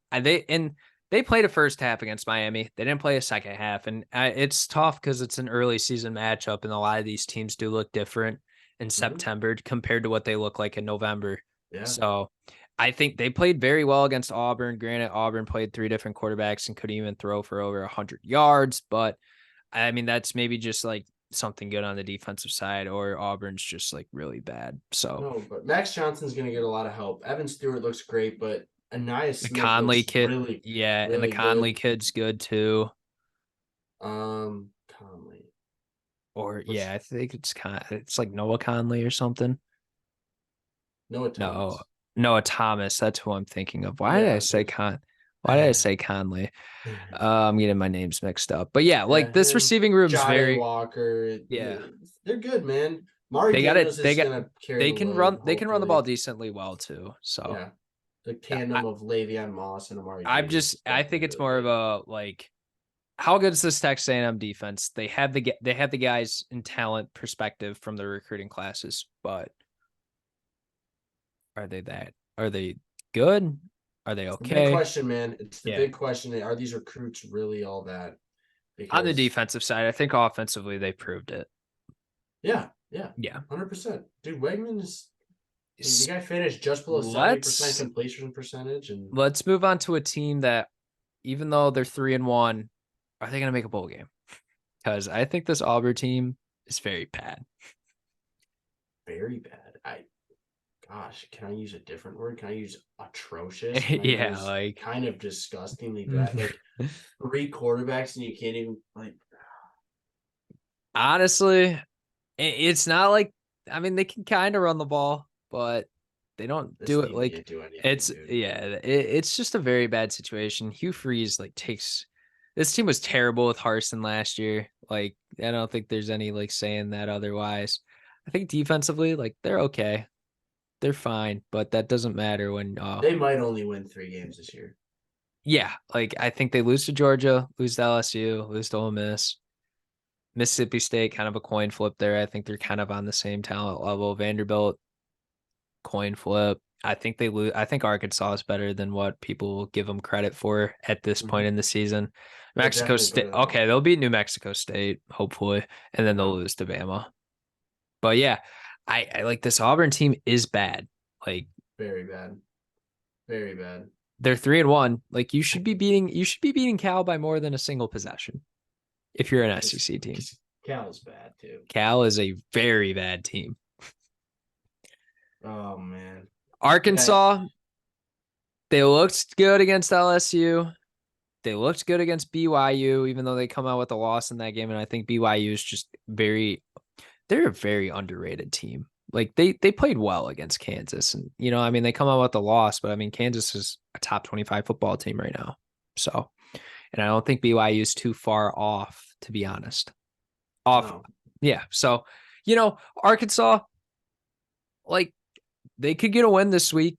They played a first half against Miami. They didn't play a second half, and it's tough because it's an early season matchup, and a lot of these teams do look different in September compared to what they look like in November. Yeah. So I think they played very well against Auburn. Granted, Auburn played 3 different quarterbacks and couldn't even throw for over 100 yards, but I mean that's maybe just like something good on the defensive side, or Auburn's just like really bad. So No, but Max Johnson's going to get a lot of help. Evan Stewart looks great, but Anaya the Smith Conley looks kid, really, yeah, and the really Conley good. kid's good too. Conley. Or What's yeah, I think it's like Noah Conley or something. Noah No, Thomas? Noah Thomas. That's who I'm thinking of. Why did I Yeah. say Why did I say Conley? I'm getting my names mixed up. But yeah, like this Him, receiving room's Jade very Walker. yeah. They're good, man. Mari They got it. Daniels is going to carry They the can load, run. They can run the ball hopefully. decently well too. So Yeah. The yeah, I, tandem of Le'Veon Moss and Amari I'm Daniels just. is I definitely think it's really more of good. a like. How good is this Texas A&M defense? They have the guys in talent perspective from the recruiting classes, but are they that? Are they good? Are they It's the big okay? question, man. It's the Yeah. big question. Are these recruits really all that? On the Because defensive side, I think offensively they proved it. yeah, Yeah. 100%. Dude, Wegman is the guy finished just below 70% Let's completion percentage, and let's move on to a team that, even though they're 3-1, are they going to make a bowl game? Because I think this Auburn team is very bad. very bad. Gosh, can I use a different word? Can I use atrocious? Can I Yeah, use like kind of disgustingly bad? Like 3 quarterbacks and you can't even like. honestly, it's not like, I mean, they can kind of run the ball, but they don't This do it team like can't do anything, it's dude. yeah, it's just a very bad situation. Hugh Freeze like takes this team was terrible with Harsin last year. Like I don't think there's any like saying that otherwise. I think defensively, like they're okay. They're fine, but that doesn't matter when They might only win 3 games this year. yeah, like I think they lose to Georgia, lose to LSU, lose to Ole Miss. Mississippi State, kind of a coin flip there. I think they're kind of on the same talent level. Vanderbilt, coin flip. I think they lose. I think Arkansas is better than what people give them credit for at this point in the season. They're Mexico definitely State. better than Okay, that. they'll beat New Mexico State, hopefully, and then they'll No, lose to Bama. But yeah, I like this Auburn team is bad. Like very bad. Very bad. they're 3-1. Like you should be beating Cal by more than a single possession if you're an SEC team. Cal's bad too. Cal is a very bad team. Oh man. Yeah, Arkansas, they looked good against LSU. They looked good against BYU, even though they come out with a loss in that game. And I think BYU is just they're a very underrated team. Like they played well against Kansas. And, I mean, they come out with a loss, but I mean, Kansas is a top 25 football team right now. So, and I don't think BYU is too far off, to be honest. no. Yeah. So, Arkansas, like they could get a win this week.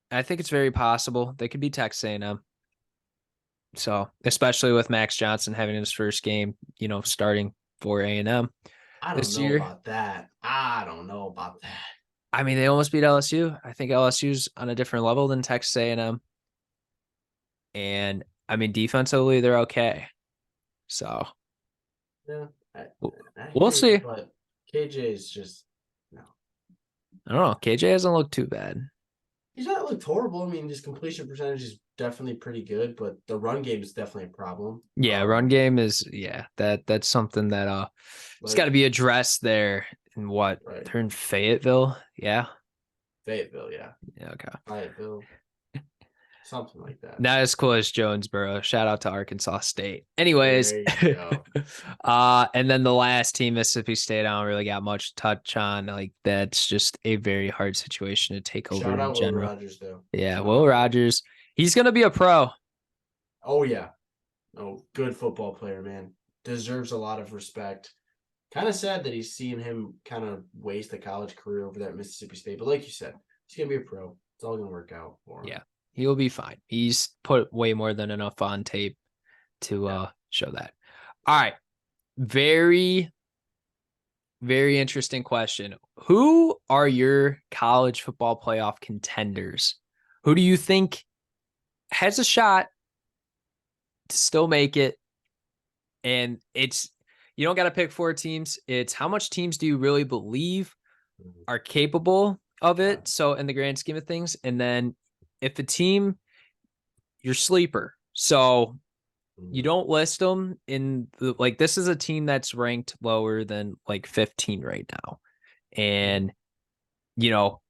I think it's very possible. They could be Texas A&M. So, especially with Max Johnson having his first game, starting for A&M I don't this know year. about that. I don't know about that. I mean, they almost beat LSU. I think LSU's on a different level than Texas A&M. And I mean, defensively, they're okay. So, Yeah, I, I we'll hear you, see. but KJ is just no. I don't know. KJ hasn't looked too bad. He's not looked horrible. I mean, his completion percentage is definitely pretty good, but the run game is definitely a problem. Yeah, run game is that's something that it's got to Like be addressed there. And what right, they're in Fayetteville, yeah, Fayetteville, yeah, okay. Fayetteville, something like that. Not as cool as Jonesboro. Shout out to Arkansas State. Anyways, There you go. and then the last team, Mississippi State, I don't really got much to touch on. Like that's just a very hard situation to take over Shout in out Will general. Rogers though. Yeah, Shout Will out Will. Rogers. He's gonna be a pro. Oh yeah, oh good football player, man. Deserves a lot of respect. Kind of sad that he's seeing him kind of waste a college career over there at Mississippi State. But like you said, he's gonna be a pro. It's all gonna work out for him. Yeah, he'll be fine. He's put way more than enough on tape to show that. All right. Very, very interesting question. Who are your college football playoff contenders? Who do you think has a shot to still make it? And you don't got to pick 4 teams. It's how much teams do you really believe are capable of it? Yeah. So in the grand scheme of things, and then if the team, your sleeper. So you don't list them in this is a team that's ranked lower than like 15 right now. And,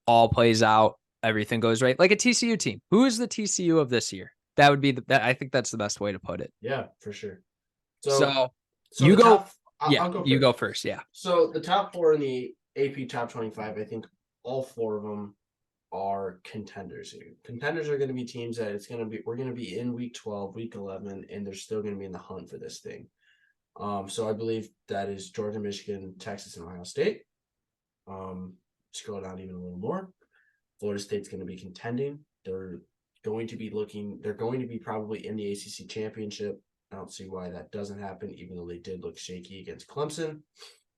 all plays out, everything goes right. Like a TCU team. Who is the TCU of this year? That would be I think that's the best way to put it. Yeah, for sure. So, So so you the go. top. Yeah, I'll go you first. go first. Yeah. So the top 4 in the AP top 25, I think all 4 of them are contenders here. Contenders are going to be teams that we're going to be in week 12, week 11, and they're still going to be in the hunt for this thing. So I believe that is Georgia, Michigan, Texas, and Ohio State. Scroll down even a little more. Florida State's going to be contending. They're going to be probably in the ACC championship. I don't see why that doesn't happen, even though they did look shaky against Clemson.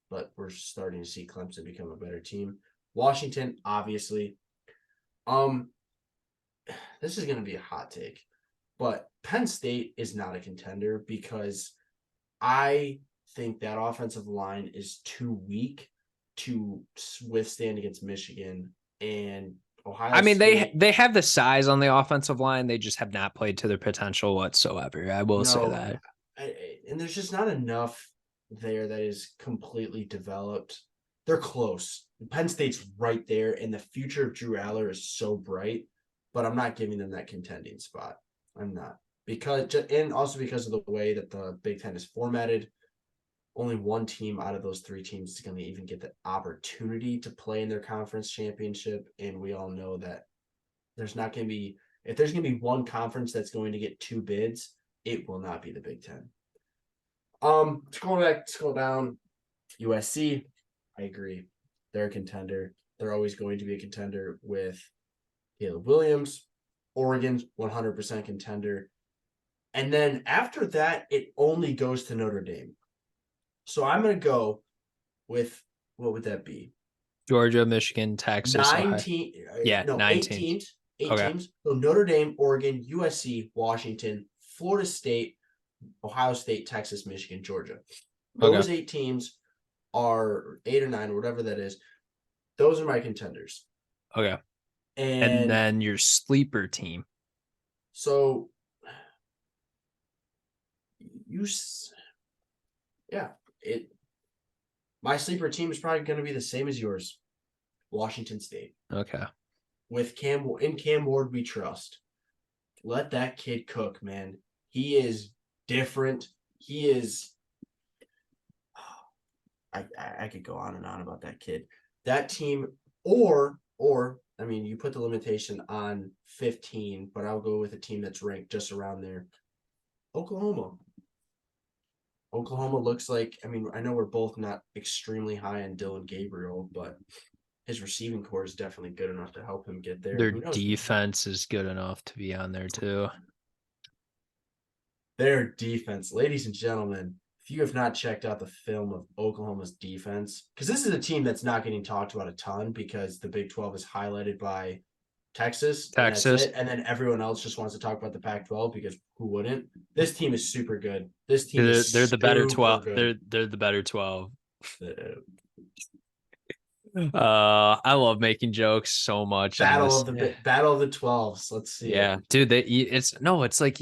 But we're starting to see Clemson become a better team. Washington, obviously. This is going to be a hot take, but Penn State is not a contender because I think that offensive line is too weak to withstand against Michigan and Ohio I mean, State. they have the size on the offensive line. They just have not played to their potential whatsoever. I will say No, that. and there's just not enough there that is completely developed. They're close. Penn State's right there, and the future of Drew Aller is so bright, but I'm not giving them that contending spot. I'm not and also because of the way that the Big Ten is formatted. Only one team out of those 3 teams is going to even get the opportunity to play in their conference championship, and we all know that there's not going to be if there's going to be one conference that's going to get 2 bids, it will not be the Big Ten. Scroll down, USC. I agree. They're a contender. They're always going to be a contender with Caleb Williams. Oregon's 100% contender. And then after that, it only goes to Notre Dame. So I'm gonna go with what would that be? Georgia, Michigan, Texas, Ohio. 19 Yeah, no, 9 eight teams. teams. Eight Okay. teams. So Notre Dame, Oregon, USC, Washington, Florida State, Ohio State, Texas, Michigan, Georgia. Okay. Those 8 teams are 8 or 9 or whatever that is. Those are my contenders. Okay. And And then your sleeper team. so yeah, it my sleeper team is probably going to be the same as yours, Washington State. Okay. With Cam Ward, we trust. Let that kid cook, man. He is different. He is. I could go on and on about that kid. That team, or I mean, you put the limitation on 15, but I'll go with a team that's ranked just around there. Oklahoma. Oklahoma looks like. I mean, I know we're both not extremely high on Dylan Gabriel, but his receiving core is definitely good enough to help him get there. Their Who knows? defense is good enough to be on there too. Their defense, ladies and gentlemen, if you have not checked out the film of Oklahoma's defense, because this is a team that's not getting talked about a ton because the Big 12 is highlighted by Texas, and that's Texas. it. And then everyone else just wants to talk about the Pac-12 because who wouldn't? This team is super good. This team is They're the better super 12. good. They're the better 12. Uh, I love making jokes so much on this. Battle of the 12s. Let's see Yeah, it. dude, it's like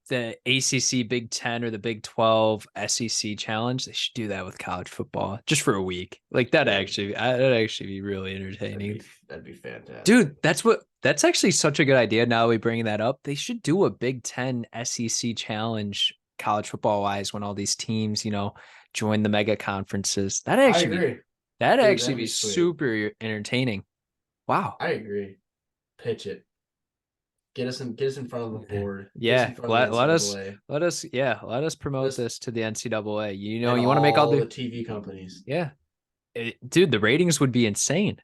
the ACC Big 10 or the Big 12 SEC challenge. They should do that with college football just for a week. Like that'd actually be really entertaining. That'd be fantastic. Dude, that's actually such a good idea. Now we bringing that up. They should do a Big 10 SEC challenge college football wise when all these teams, join the mega conferences. I agree. That'd Dude, actually that'd be be sweet. super entertaining. Wow. I agree. Pitch it. Get us in front of the board. Yeah, let us promote Just- this to the NCAA. You and want to make all the TV companies. yeah, dude, the ratings would be insane.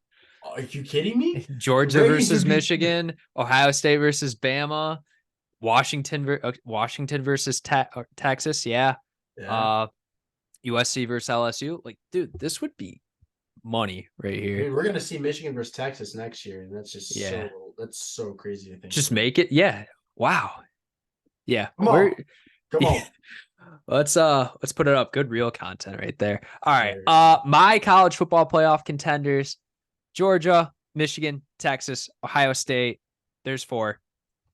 Are you kidding me? Georgia versus Michigan, Ohio State versus Bama, Washington versus Texas. Yeah. Yeah. USC versus LSU. Like, dude, this would be money right I here. mean, we're gonna see Michigan versus Texas next year, and that's just Yeah. that's so crazy to think. Just about. make it. Yeah. Wow. Yeah. Come on. Come on. Let's put it up. Good real content right there. All right. There we go. My college football playoff contenders: Georgia, Michigan, Texas, Ohio State. There's 4.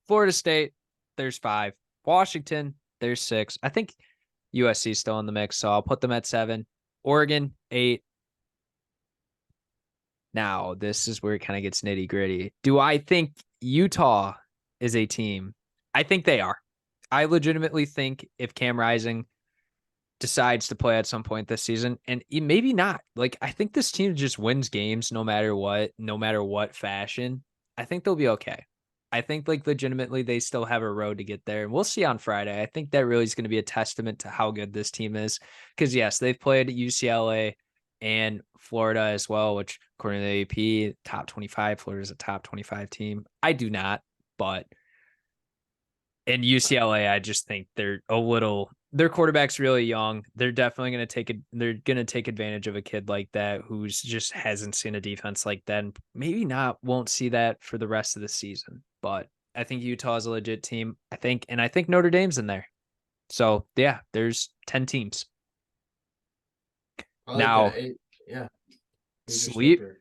Florida State. There's 5. Washington. There's 6. I think USC is still in the mix, so I'll put them at 7. Oregon 8. Now, this is where it kind of gets nitty gritty. Do I think Utah is a team? I think they are. I legitimately think if Cam Rising decides to play at some point this season, and maybe not, like I think this team just wins games no matter what fashion. I think they'll be okay. I think like legitimately they still have a road to get there, and we'll see on Friday. I think that really is going to be a testament to how good this team is, because yes, they've played at UCLA and Florida as well, which according to the AP, top 25. Florida's a top 25 team. I do not, but in UCLA, I just think their quarterback's really young. They're definitely going to take advantage of a kid like that who's just hasn't seen a defense like that, and maybe won't see that for the rest of the season. But I think Utah is a legit team. I think Notre Dame's in there. So yeah, there's 10 teams. Like now, yeah. Sleeper.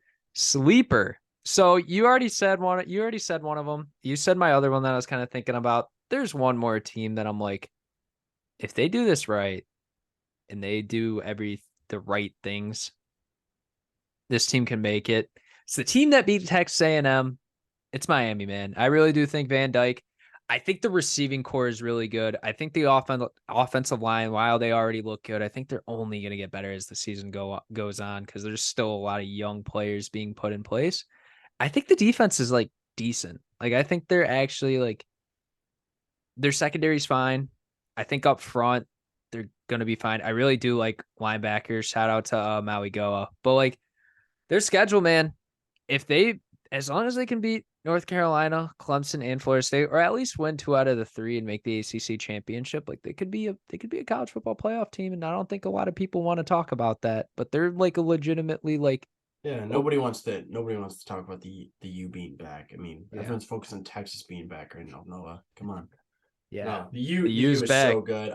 So you already said one of them. You said my other one that I was kind of thinking about. There's one more team that I'm like, if they do this right and they do the right things, this team can make it. It's the team that beat Texas A&M. It's Miami, man. I really do think Van Dyke. I think the receiving core is really good. I think the offensive line, while they already look good, I think they're only going to get better as the season goes on because there's still a lot of young players being put in place. I think the defense is like decent. Like I think they're actually like their secondary's fine. I think up front they're gonna be fine. I really do like linebackers. Shout out to Maui Goa. But like their schedule, man. If they as long as they can beat North Carolina, Clemson, and Florida State, or at least win 2 out of the 3 and make the ACC championship, like they could be a college football playoff team, and I don't think a lot of people want to talk about that, but they're like a legitimately like Yeah, nobody wants to talk about the U being back. I mean, yeah, everyone's focused on Texas being back right now. Noah, come on. yeah. No, the The U U's is back. so good.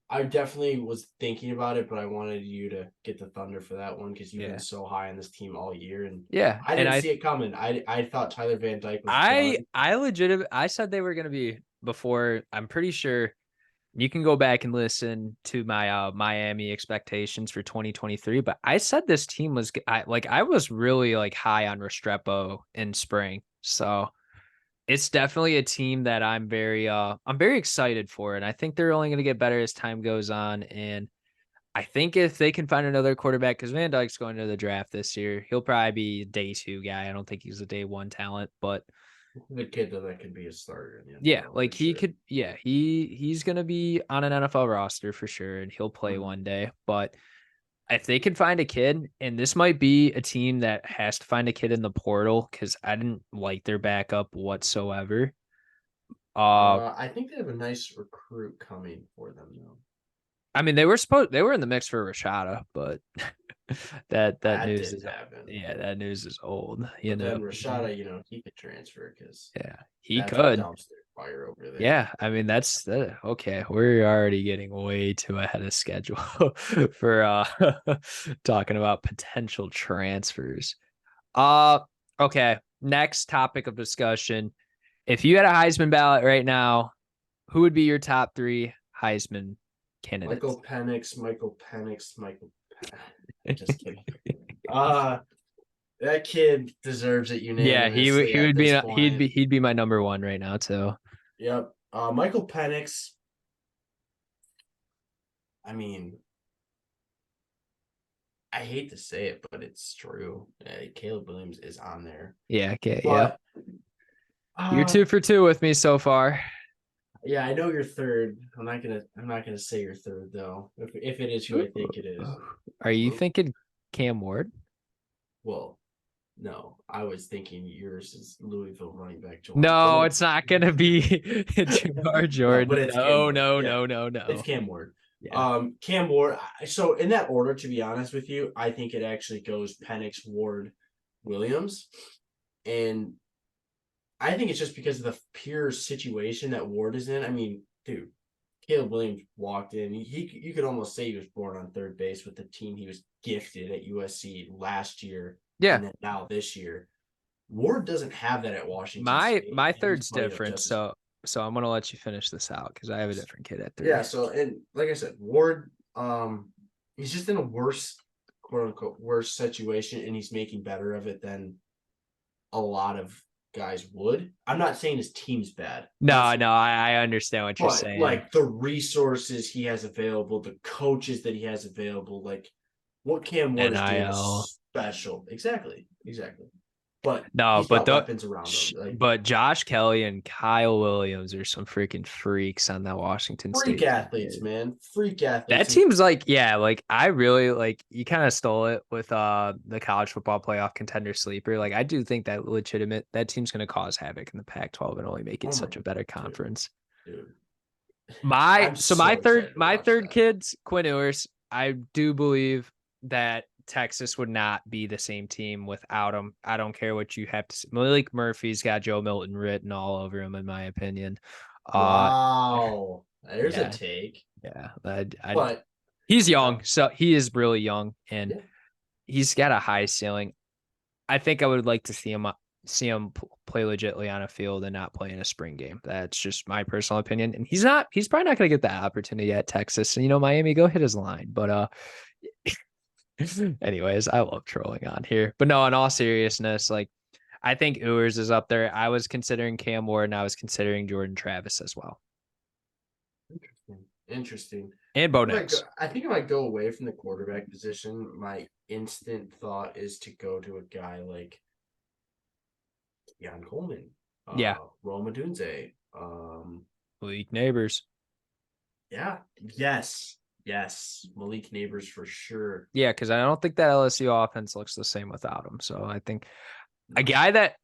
I definitely was thinking about it, but I wanted you to get the thunder for that one because you've been Yeah. so high on this team all year, and Yeah. I And didn't see it coming. I thought Tyler Van Dyke was done. I said they were gonna be before. I'm pretty sure you can go back and listen to my Miami expectations for 2023, but I said this team was I was really like high on Restrepo in spring. So it's definitely a team that I'm very excited for, and I think they're only going to get better as time goes on. And I think if they can find another quarterback, because Van Dyke's going to the draft this year, he'll probably be a day 2 guy. I don't think he's a day 1 talent, but The kid that could be a starter in the yeah, NFL for like he sure. could, yeah, he's gonna be on an NFL roster for sure, and he'll play Mhm. one day. But if they can find a kid, and this might be a team that has to find a kid in the portal, because I didn't like their backup whatsoever. Uh, I think they have a nice recruit coming for them though. I mean, they were in the mix for Rashada, but that That news didn't is happen. that news is old, you But know. then Rashada, he could transfer because Yeah, he that's a could. dumpster fire over there. Yeah, I mean that's the okay. We're already getting way too ahead of schedule for talking about potential transfers. Uh okay, next topic of discussion. If you had a Heisman ballot right now, who would be your top 3 Heisman candidates? Michael Penix, just kidding. Uh that kid deserves it Yeah, unanimously he at would this be point. he'd be my number 1 right now too. Yep. Michael Penix, I mean, I hate to say it, but it's true. Caleb Williams is on there. Yeah, okay, yep. But You're uh 2 for 2 with me so far. yeah, I know you're third. I'm not gonna say you're third though. If it is who I think it is. Are you thinking Cam Ward? Well, no, I was thinking yours is Louisville running back Jawaan No, Jordan. it's not gonna be Jamar No, but Jordan. it's Cam No, Ward. no, Yeah, no, no, it's no. Cam Ward. Yeah. Cam Ward. So in that order, to be honest with you, I think it actually goes Penix, Ward, Williams, and I think it's just because of the pure situation that Ward is in. I mean, dude, Caleb Williams walked in. You could almost say he was born on third base with the team he was gifted at USC last year, Yeah. and then now this year. Ward doesn't have that at Washington My State, my and he's third's putting up different, just as so I'm gonna let you finish this out because I have a different kid at 3. yeah. So and like I said, Ward, he's just in a worse quote unquote worse situation, and he's making better of it than a lot of guys would. I'm not saying his team's bad. No, no, I understand what you're But saying. like the resources he has available, the coaches that he has available, like what Cam Ward is doing NIL. is special. Exactly. But No, he's got weapons around him. Like but Josh Kelly and Kyle Williams are some freaking freaks on that Washington freak State athletes, team. man. Freak athletes. That And team's like, yeah, like I really like you kind of stole it with the college football playoff contender sleeper. Like I do think that team's gonna cause havoc in the Pac-12 and only make it oh my such a better dude, conference. dude. My I'm so so excited to my watch third that. kid's Quinn Ewers. I do believe that Texas would not be the same team without him. I don't care what you have to say. Malik Murphy's got Joe Milton written all over him, in my opinion. Uh Wow. There's a yeah, take. yeah. But He's uh, young, so he is really young, and yeah. he's got a high ceiling. I think I would like to see him play legitly on a field and not play in a spring game. That's just my personal opinion. And he's probably not going to get that opportunity at Texas. And Miami, go hit his line. But anyways, I love trolling on here. But no, in all seriousness, like I think Ewers is up there. I was considering Cam Ward and I was considering Jordan Travis as well. Interesting. And Bo Nix. I think I might go away from the quarterback position. My instant thought is to go to a guy like Jan Coleman, Yeah. Roma Dunze. Malik Neighbors. Yeah, yes, Malik Neighbors for sure. Yeah, because I don't think that LSU offense looks the same without him. So I think A No. guy that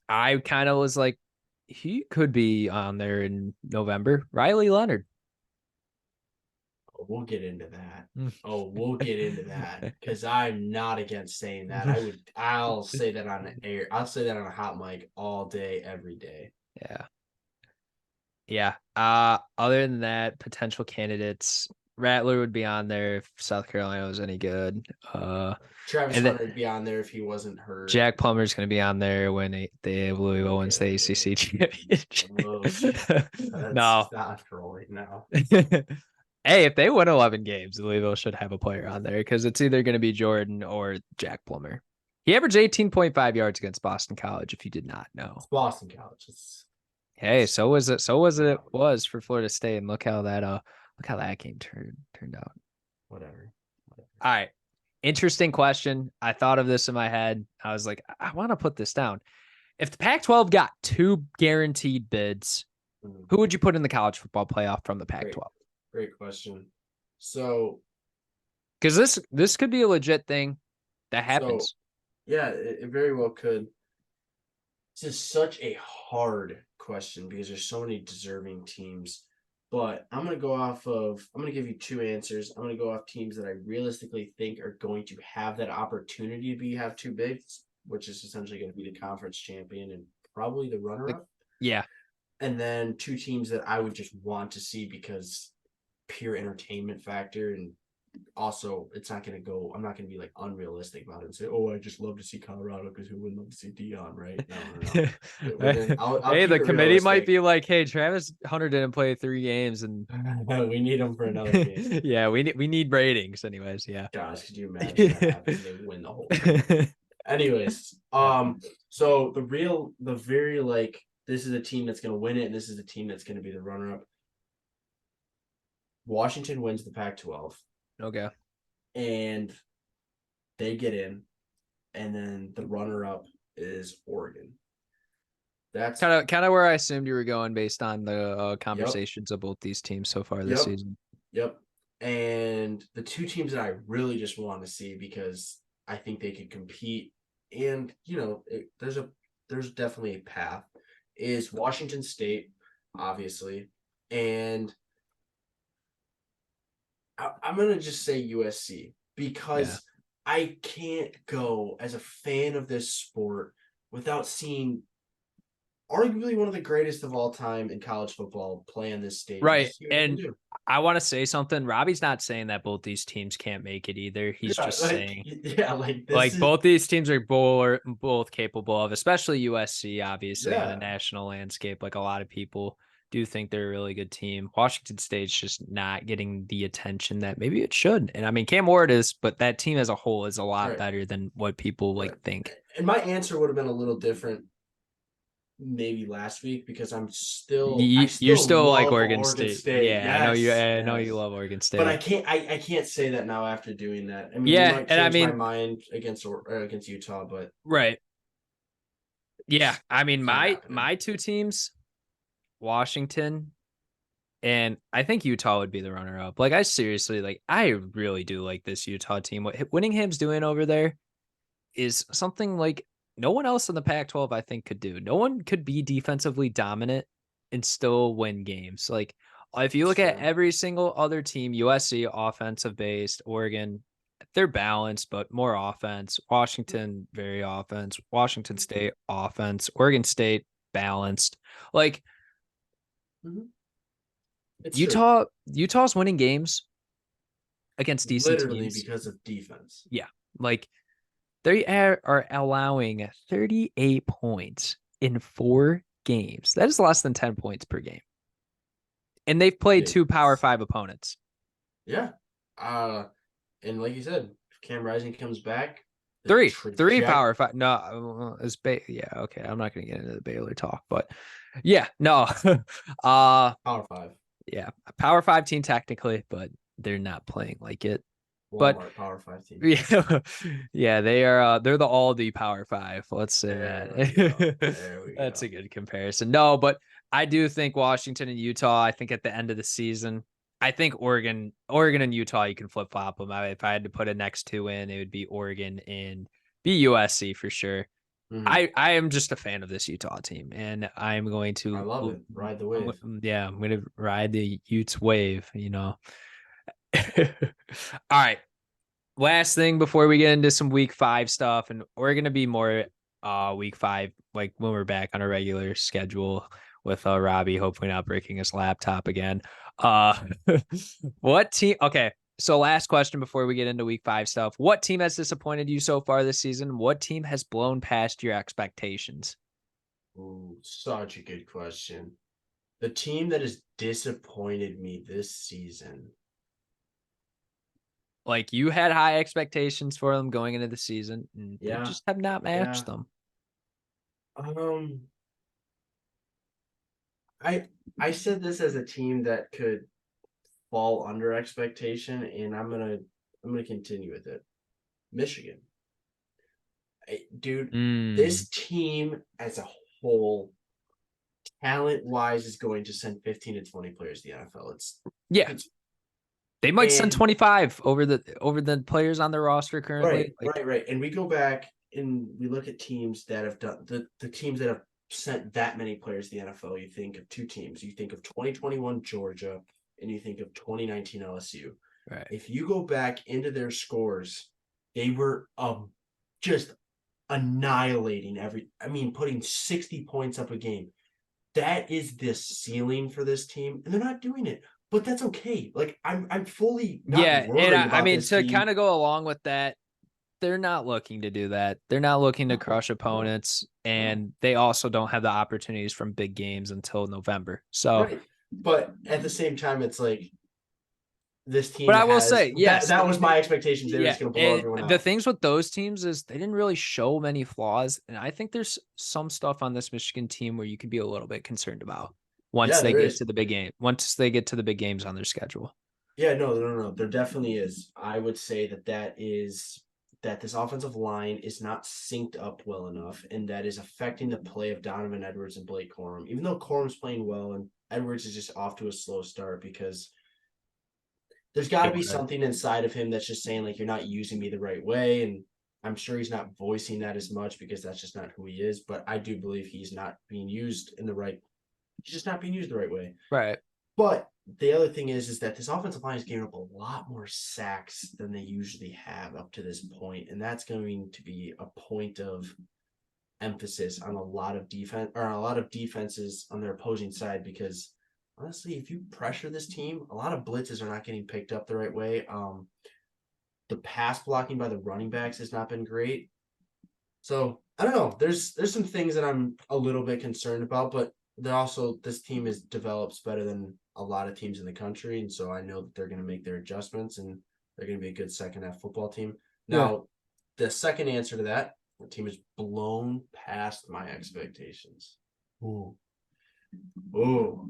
I kind of was like, he could be on there in November. Riley Leonard. Oh, we'll get into that. Mm. Oh, we'll get into that because I'm not against saying that. I'll say that on air. I'll say that on a hot mic all day, every day. Yeah. Yeah. Other than that, potential candidates, Rattler would be on there if South Carolina was any good. Travis And then Hunter would be on there if he wasn't hurt. Jack Plummer's going to be on there when Louisville wins the ACC championship. No. Stop trolling now. Hey, if they win 11 games, Louisville should have a player on there because it's either going to be Jordan or Jack Plummer. He averaged 18.5 yards against Boston College, if you did not know. It's Boston College. Hey, so was it was for Florida State, and look how that game turned out. Whatever. All right. Interesting question. I thought of this in my head. I was like, I want to put this down. If the Pac-12 got 2 guaranteed bids, who would you put in the college football playoff from the Pac-12? Great question. So, because this could be a legit thing that happens. So, yeah, it very well could. This is such a hard question because there's so many deserving teams. But I'm going to give you 2 answers. I'm going to go off teams that I realistically think are going to have that opportunity to have 2 bids, which is essentially going to be the conference champion and probably the runner-up. Yeah. And then 2 teams that I would just want to see because pure entertainment factor, and also it's not going to go. I'm not going to be like unrealistic about it and say, "Oh, I just love to see Colorado because who wouldn't love to see Dion?" Right? No. I'll hey, the committee realistic. might be like, "Hey, Travis Hunter didn't play 3 games, and we need him for another game." Yeah, we need ratings, anyways. Yeah. Gosh, could you imagine that happens? They win the whole thing. Anyways, so the very like this is a team that's going to win it, and this is a team that's going to be the runner-up. Washington wins the Pac-12. Okay. And they get in, and then the runner-up is Oregon. That's kind of where I assumed you were going based on the conversations of both these teams so far this season. Yep. And the 2 teams that I really just want to see because I think they could compete, and there's definitely a path, is Washington State, obviously, and I'm going to just say USC because I can't go as a fan of this sport without seeing arguably one of the greatest of all time in college football play on this stage. Right. And I want to say something. Robbie's not saying that both these teams can't make it either. He's just saying, both these teams are both capable of, especially USC, obviously, on a national landscape. Like a lot of people do think they're a really good team. Washington State's just not getting the attention that maybe it should. And I mean, Cam Ward is, but that team as a whole is a lot better than what people think. And my answer would have been a little different maybe last week because you're still like Oregon State. Yeah, yes, I know you love Oregon State. But I can't say that now after doing that. I mean, yeah, you might change my mind against Utah, but right. Yeah, I mean my 2 teams, Washington, and I think Utah would be the runner-up. Like I really do like this Utah team. What Whittingham's doing over there is something like no one else in the Pac-12 I think could do. No one could be defensively dominant and still win games. Like if you look at every single other team, USC offensive based, Oregon, they're balanced but more offense. Washington very offense. Washington State offense. Oregon State balanced. Like Utah's winning games against decent teams because of defense. Yeah, like they are allowing 38 points in 4 games. That is less than 10 points per game. And they've played 2 Power 5 opponents. Yeah. And like you said, if Cam Rising comes back, 3 Power 5. No, yeah, okay. I'm not going to get into the Baylor talk, but yeah, no. Power 5. Yeah, Power 5 team technically, but they're not playing like it. Walmart Power 5 team. Yeah, they are. They're the Aldi Power 5. Let's say that. That's a good comparison. No, but I do think Washington and Utah. I think at the end of the season, I think Oregon and Utah, you can flip flop them. If I had to put a next 2 in, it would be Oregon and be USC for sure. Mhm. I am just a fan of this Utah team, and I'm going I to, love it. Ride the wave. yeah, I'm going to ride the Utes wave. All right. Last thing before we get into some week 5 stuff, and we're gonna be more week 5, like when we're back on a regular schedule with Robby, hopefully not breaking his laptop again. Uh what team okay. So last question before we get into week 5 stuff. What team has disappointed you so far this season? What team has blown past your expectations? Ooh, such a good question. The team that has disappointed me this season. Like you had high expectations for them going into the season, and they Yeah, just have not yeah. matched them. Um, I I said this as a team that could fall under expectation, and I'm gonna continue with it. Michigan, dude, Mm. this team as a whole, talent wise, is going to send 15 to 20 players to the NFL. Yeah. It's They might send and 25 over the players on their roster currently. right, Like, right. And we go back and we look at teams that have done the teams that have sent that many players to the NFL. You think of two teams. You think of 2021 Georgia and you think of 2019 LSU. right. If you go back into their scores, they were just annihilating putting 60 points up a game. That is the ceiling for this team, and they're not doing it. But that's okay. Like I'm fully not Yeah, and worried I about mean this to team. kind of go along with that, they're not looking to do that. They're not looking to No, crush no, opponents, no. and they also don't have the opportunities from big games until November. So, Right. But at the same time, it's like this but team I will has say, that yes, that was my expectations. They were yeah, just gonna blow and everyone the out. things with those teams is they didn't really show many flaws, and I think there's some stuff on this Michigan team where you could be a little bit concerned about Yeah, there is. once they get to the big games on their schedule. Yeah, no. There definitely is. I would say that this offensive line is not synced up well enough, and that is affecting the play of Donovan Edwards and Blake Corum. Even though Corum's playing well, and Edwards is just off to a slow start because there's got to be something inside of him that's just saying like you're not using me the right way, and I'm sure he's not voicing that as much because that's just not who he is. But I do believe he's not being used in the right. He's just not being used the right way. Right. But the other thing is that this offensive line is giving up a lot more sacks than they usually have up to this point, and that's going to be a point of emphasis on a lot of defense or a lot of defenses on their opposing side because honestly, if you pressure this team, a lot of blitzes are not getting picked up the right way. The pass blocking by the running backs has not been great. So I don't know. There's some things that I'm a little bit concerned about, but they're also this team is develops better than a lot of teams in the country, and so I know that they're going to make their adjustments and they're going to be a good second half football team. Yeah. Now, the second answer to that, the team has blown past my expectations. Ooh, ooh,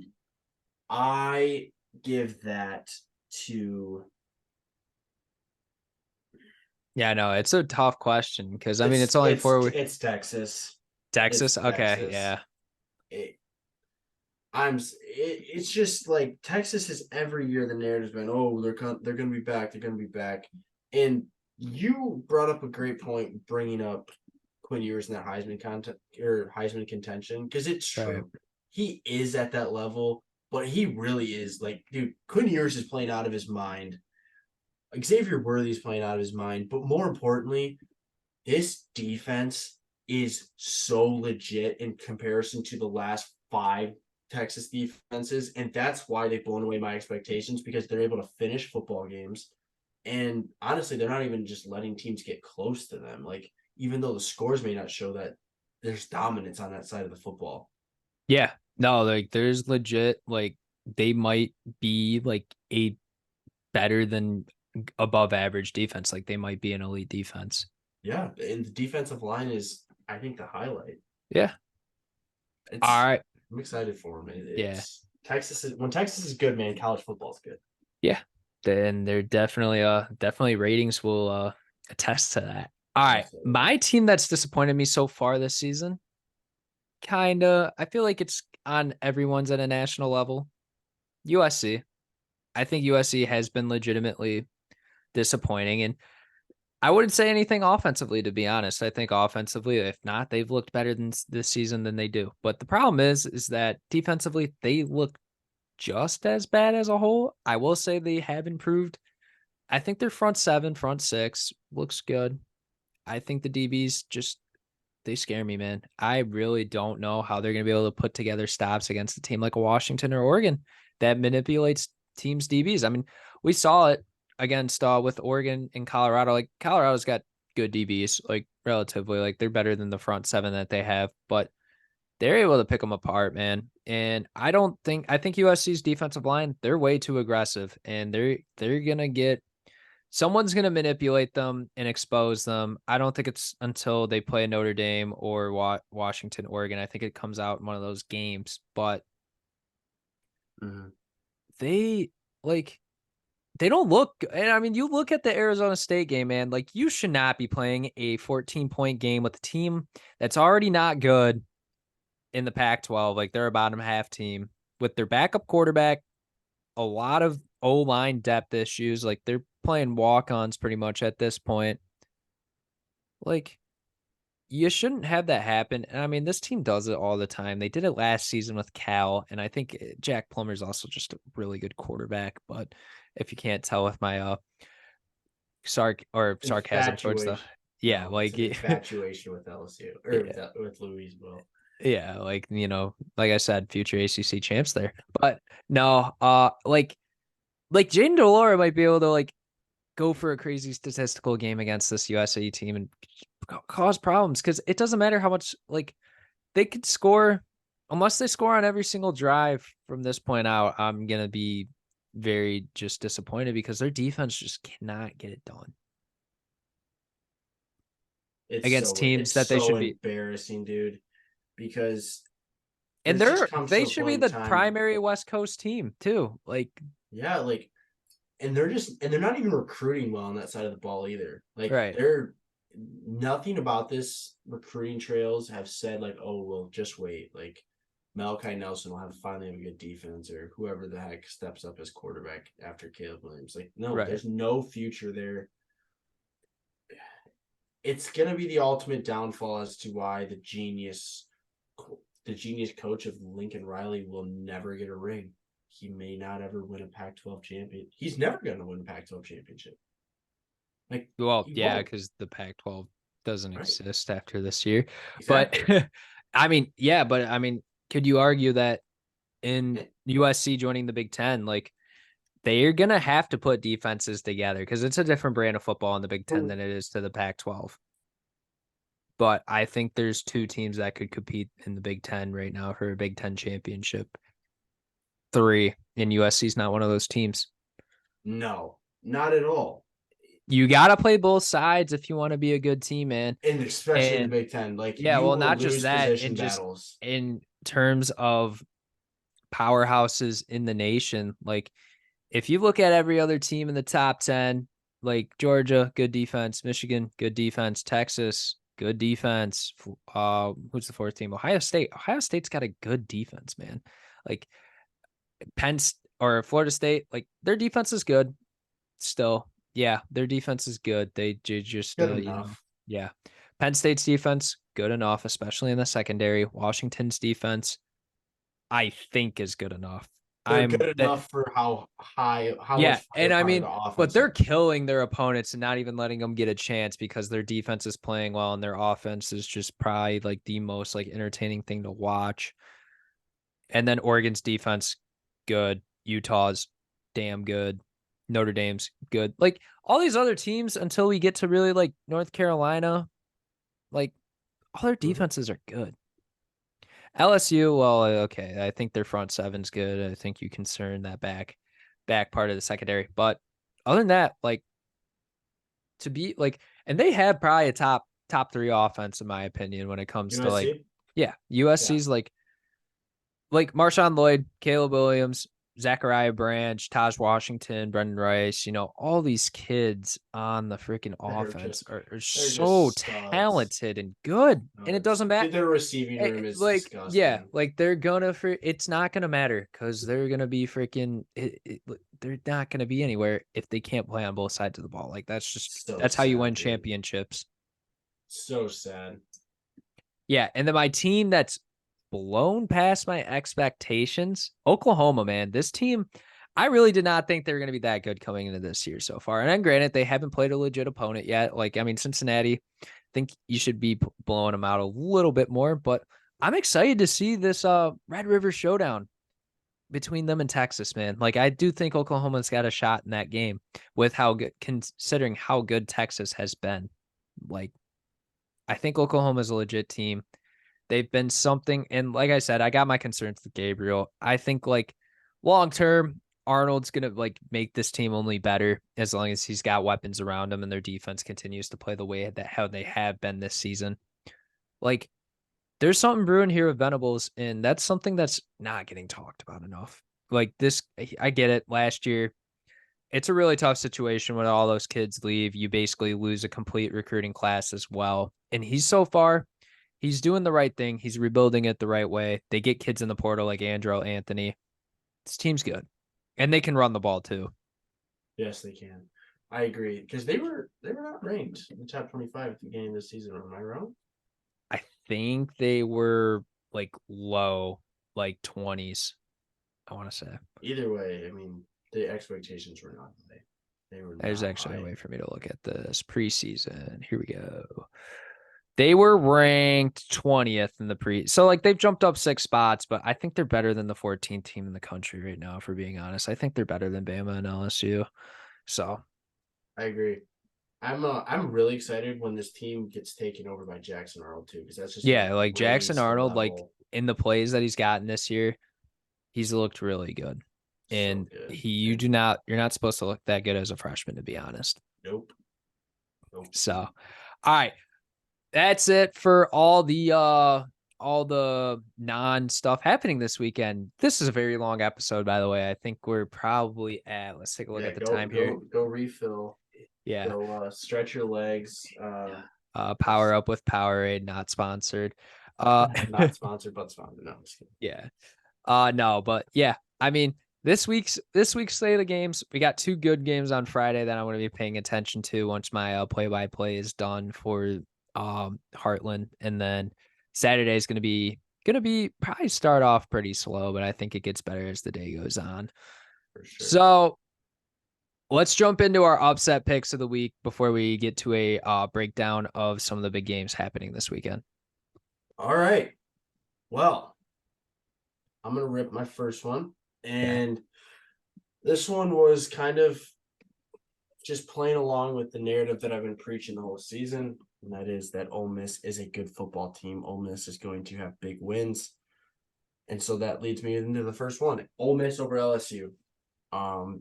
I give that to Yeah, no, it's a tough question because I mean it's only it's Texas. It's Texas. Okay, Texas. yeah, It, it's just like Texas has every year the narrative's been, oh, they're gonna be back, they're gonna be back. And you brought up a great point bringing up Quinn Ewers in that Heisman content or Heisman contention because it's right. true. He is at that level, but he really is like, dude, Quinn Ewers is playing out of his mind. Xavier Worthy's playing out of his mind, but more importantly, this defense is so legit in comparison to the last 5 Texas defenses, and that's why they've blown away my expectations because they're able to finish football games. And honestly, they're not even just letting teams get close to them. Like, even though the scores may not show that, there's dominance on that side of the football. Yeah, no, like there's legit like they might be like a better than above average defense. Like they might be an elite defense. Yeah, and the defensive line is, I think, the highlight. Yeah. All It's right. I'm excited for them. Yeah. It's Texas is when Texas is good, man. College football is good. Yeah. Then they're definitely ratings will attest to that. All right. Absolutely. My team that's disappointed me so far this season, kinda, I feel like it's on everyone's at a national level. USC. I think USC has been legitimately disappointing. And I wouldn't say anything offensively, to be honest. I think offensively, if not, they've looked better than this season than they do. But the problem is that defensively, they look just as bad as a whole. I will say they have improved. I think their front seven, front six looks good. I think the DBs just they scare me, man. I really don't know how they're going to be able to put together stops against a team like a Washington or Oregon that manipulates teams' DBs. I mean, we saw it against with Oregon and Colorado. Like Colorado's got good DBs, like relatively, like they're better than the front seven that they have, but they're able to pick them apart, man. And I think USC's defensive line, they're way too aggressive, and they're gonna get someone's going to manipulate them and expose them. I don't think it's until they play Notre Dame or Washington, Oregon. I think it comes out in one of those games, but they like they don't look. And I mean, you look at the Arizona State game, man. Like you should not be playing a 14-point game with a team that's already not good in the Pac-12. Like they're a bottom half team with their backup quarterback, a lot of O-line depth issues. Like they're playing walk-ons pretty much at this point. Like you shouldn't have that happen. And I mean, this team does it all the time. They did it last season with Cal, and I think Jack Plummer's also just a really good quarterback. But if you can't tell with my sarcasm towards the no, it's an infatuation with LSU or yeah. with Louisville. Yeah, like like I said, future ACC champs there. But no, like Jaden Delora might be able to like go for a crazy statistical game against this USA team and cause problems because it doesn't matter how much like they could score unless they score on every single drive from this point out. I'm gonna be very just disappointed because their defense just cannot get it done against teams that they should be embarrassing, dude. Because and they should be the primary West Coast team too. Like yeah, like and they're not even recruiting well on that side of the ball either. Like right. they're nothing about this recruiting trails have said like, oh well, just wait. Like Malachi Nelson will finally have a good defense or whoever the heck steps up as quarterback after Caleb Williams. Like no, there's no future there. It's gonna be the ultimate downfall as to why the genius coach of Lincoln Riley will never get a ring. He may not ever win a Pac-12 champion. He's never going to win a Pac-12 championship. Like, well, yeah, because the Pac-12 doesn't exist after this year. Exactly. But I mean, could you argue that in USC joining the Big Ten, like they're gonna have to put defenses together because it's a different brand of football in the Big Ten than it is to the Pac-12. But I think there's two teams that could compete in the Big Ten right now for a Big Ten championship. 3, and USC's not one of those teams. No, not at all. You got to play both sides if you want to be a good team, man. And especially in the Big Ten. Like, yeah, well, not just that, and just in terms of powerhouses in the nation. Like, if you look at every other team in the top 10, like Georgia, good defense, Michigan, good defense, Texas, good defense. Who's the fourth team? Ohio State. Ohio State's got a good defense, man. Like, or Florida State, like their defense is good still. Yeah, their defense is good. They just yeah. Penn State's defense, good enough, especially in the secondary. Washington's defense, I think, is good enough. They're good enough for how much and I mean, but they're killing their opponents and not even letting them get a chance because their defense is playing well and their offense is just probably like the most like entertaining thing to watch. And then Oregon's defense, good. Utah's damn good. Notre Dame's good. Like all these other teams until we get to really like North Carolina, like all their defenses are good. LSU, well, okay. I think their front seven's good. I think you concern that back part of the secondary. But other than that, like to be like, and they have probably a top 3 offense in my opinion when it comes to like, yeah, USC's like Marshawn Lloyd, Caleb Williams, Zachariah Branch, Taj Washington, Brendan Rice, all these kids on the freaking They're offense just are they're so just studs. talented and good. No, And it doesn't matter. their receiving room is Like, yeah, disgusting. like it's not gonna matter because they're gonna be freaking. They're not gonna be anywhere if they can't play on both sides of the ball. Like So that's how you sad, win dude. championships. So sad. Yeah, and then my team that's blown past my expectations, Oklahoma, man. This team, I really did not think they were going to be that good coming into this year so far. And then granted, they haven't played a legit opponent yet. Like, I mean, Cincinnati, I think you should be blowing them out a little bit more, but I'm excited to see this Red River showdown between them and Texas, man. Like, I do think Oklahoma's got a shot in that game with how good, considering how good Texas has been. Like, I think Oklahoma's a legit team. They've been something, and like I said, I got my concerns with Gabriel. I think like long term, Arnold's gonna like make this team only better as long as he's got weapons around him and their defense continues to play the way that how they have been this season. Like there's something brewing here with Venables, and that's something that's not getting talked about enough. Like this, I get it. Last year, it's a really tough situation when all those kids leave. You basically lose a complete recruiting class as well. And he's doing the right thing. He's rebuilding it the right way. They get kids in the portal like Andrew Anthony. This team's good. And they can run the ball too. Yes, they can. I agree because they were not ranked in the top 25 at the beginning of the season. Am I wrong? I think they were like low, like 20s, I want to say. Either way, I mean the expectations were not high. They were There's not actually a high. way for me to look at this preseason. Here we go. They were ranked 20th in the pre. So like they've jumped up 6 spots, but I think they're better than the 14th team in the country right now, for being honest. I think they're better than Bama and LSU. So I agree. I'm really excited when this team gets taken over by Jackson Arnold too, because that's just gonna yeah, like Jackson raise the Arnold, like level in the plays that he's gotten this year, he's looked really good. so And good. you're not supposed to look that good as a freshman, to be honest. Nope. Nope. So, all right. That's it for all the non stuff happening this weekend. This is a very long episode, by the way. I think we're probably at, let's take a look Yeah, at the go time here. go refill. Yeah. Go stretch your legs. Power up with Powerade, not sponsored. Uh Not sponsored, but sponsored. No, I'm just kidding. yeah. No, but yeah. I mean, this week's slate of games, we got 2 good games on Friday that I'm going to be paying attention to once my play-by-play is done for Heartland, and then Saturday is going to be probably start off pretty slow, but I think it gets better as the day goes on. For sure. So let's jump into our upset picks of the week before we get to a breakdown of some of the big games happening this weekend. All right. Well, I'm gonna rip my first one, and this one was kind of just playing along with the narrative that I've been preaching the whole season, and that is that Ole Miss is a good football team. Ole Miss is going to have big wins, and so that leads me into the first one: Ole Miss over LSU.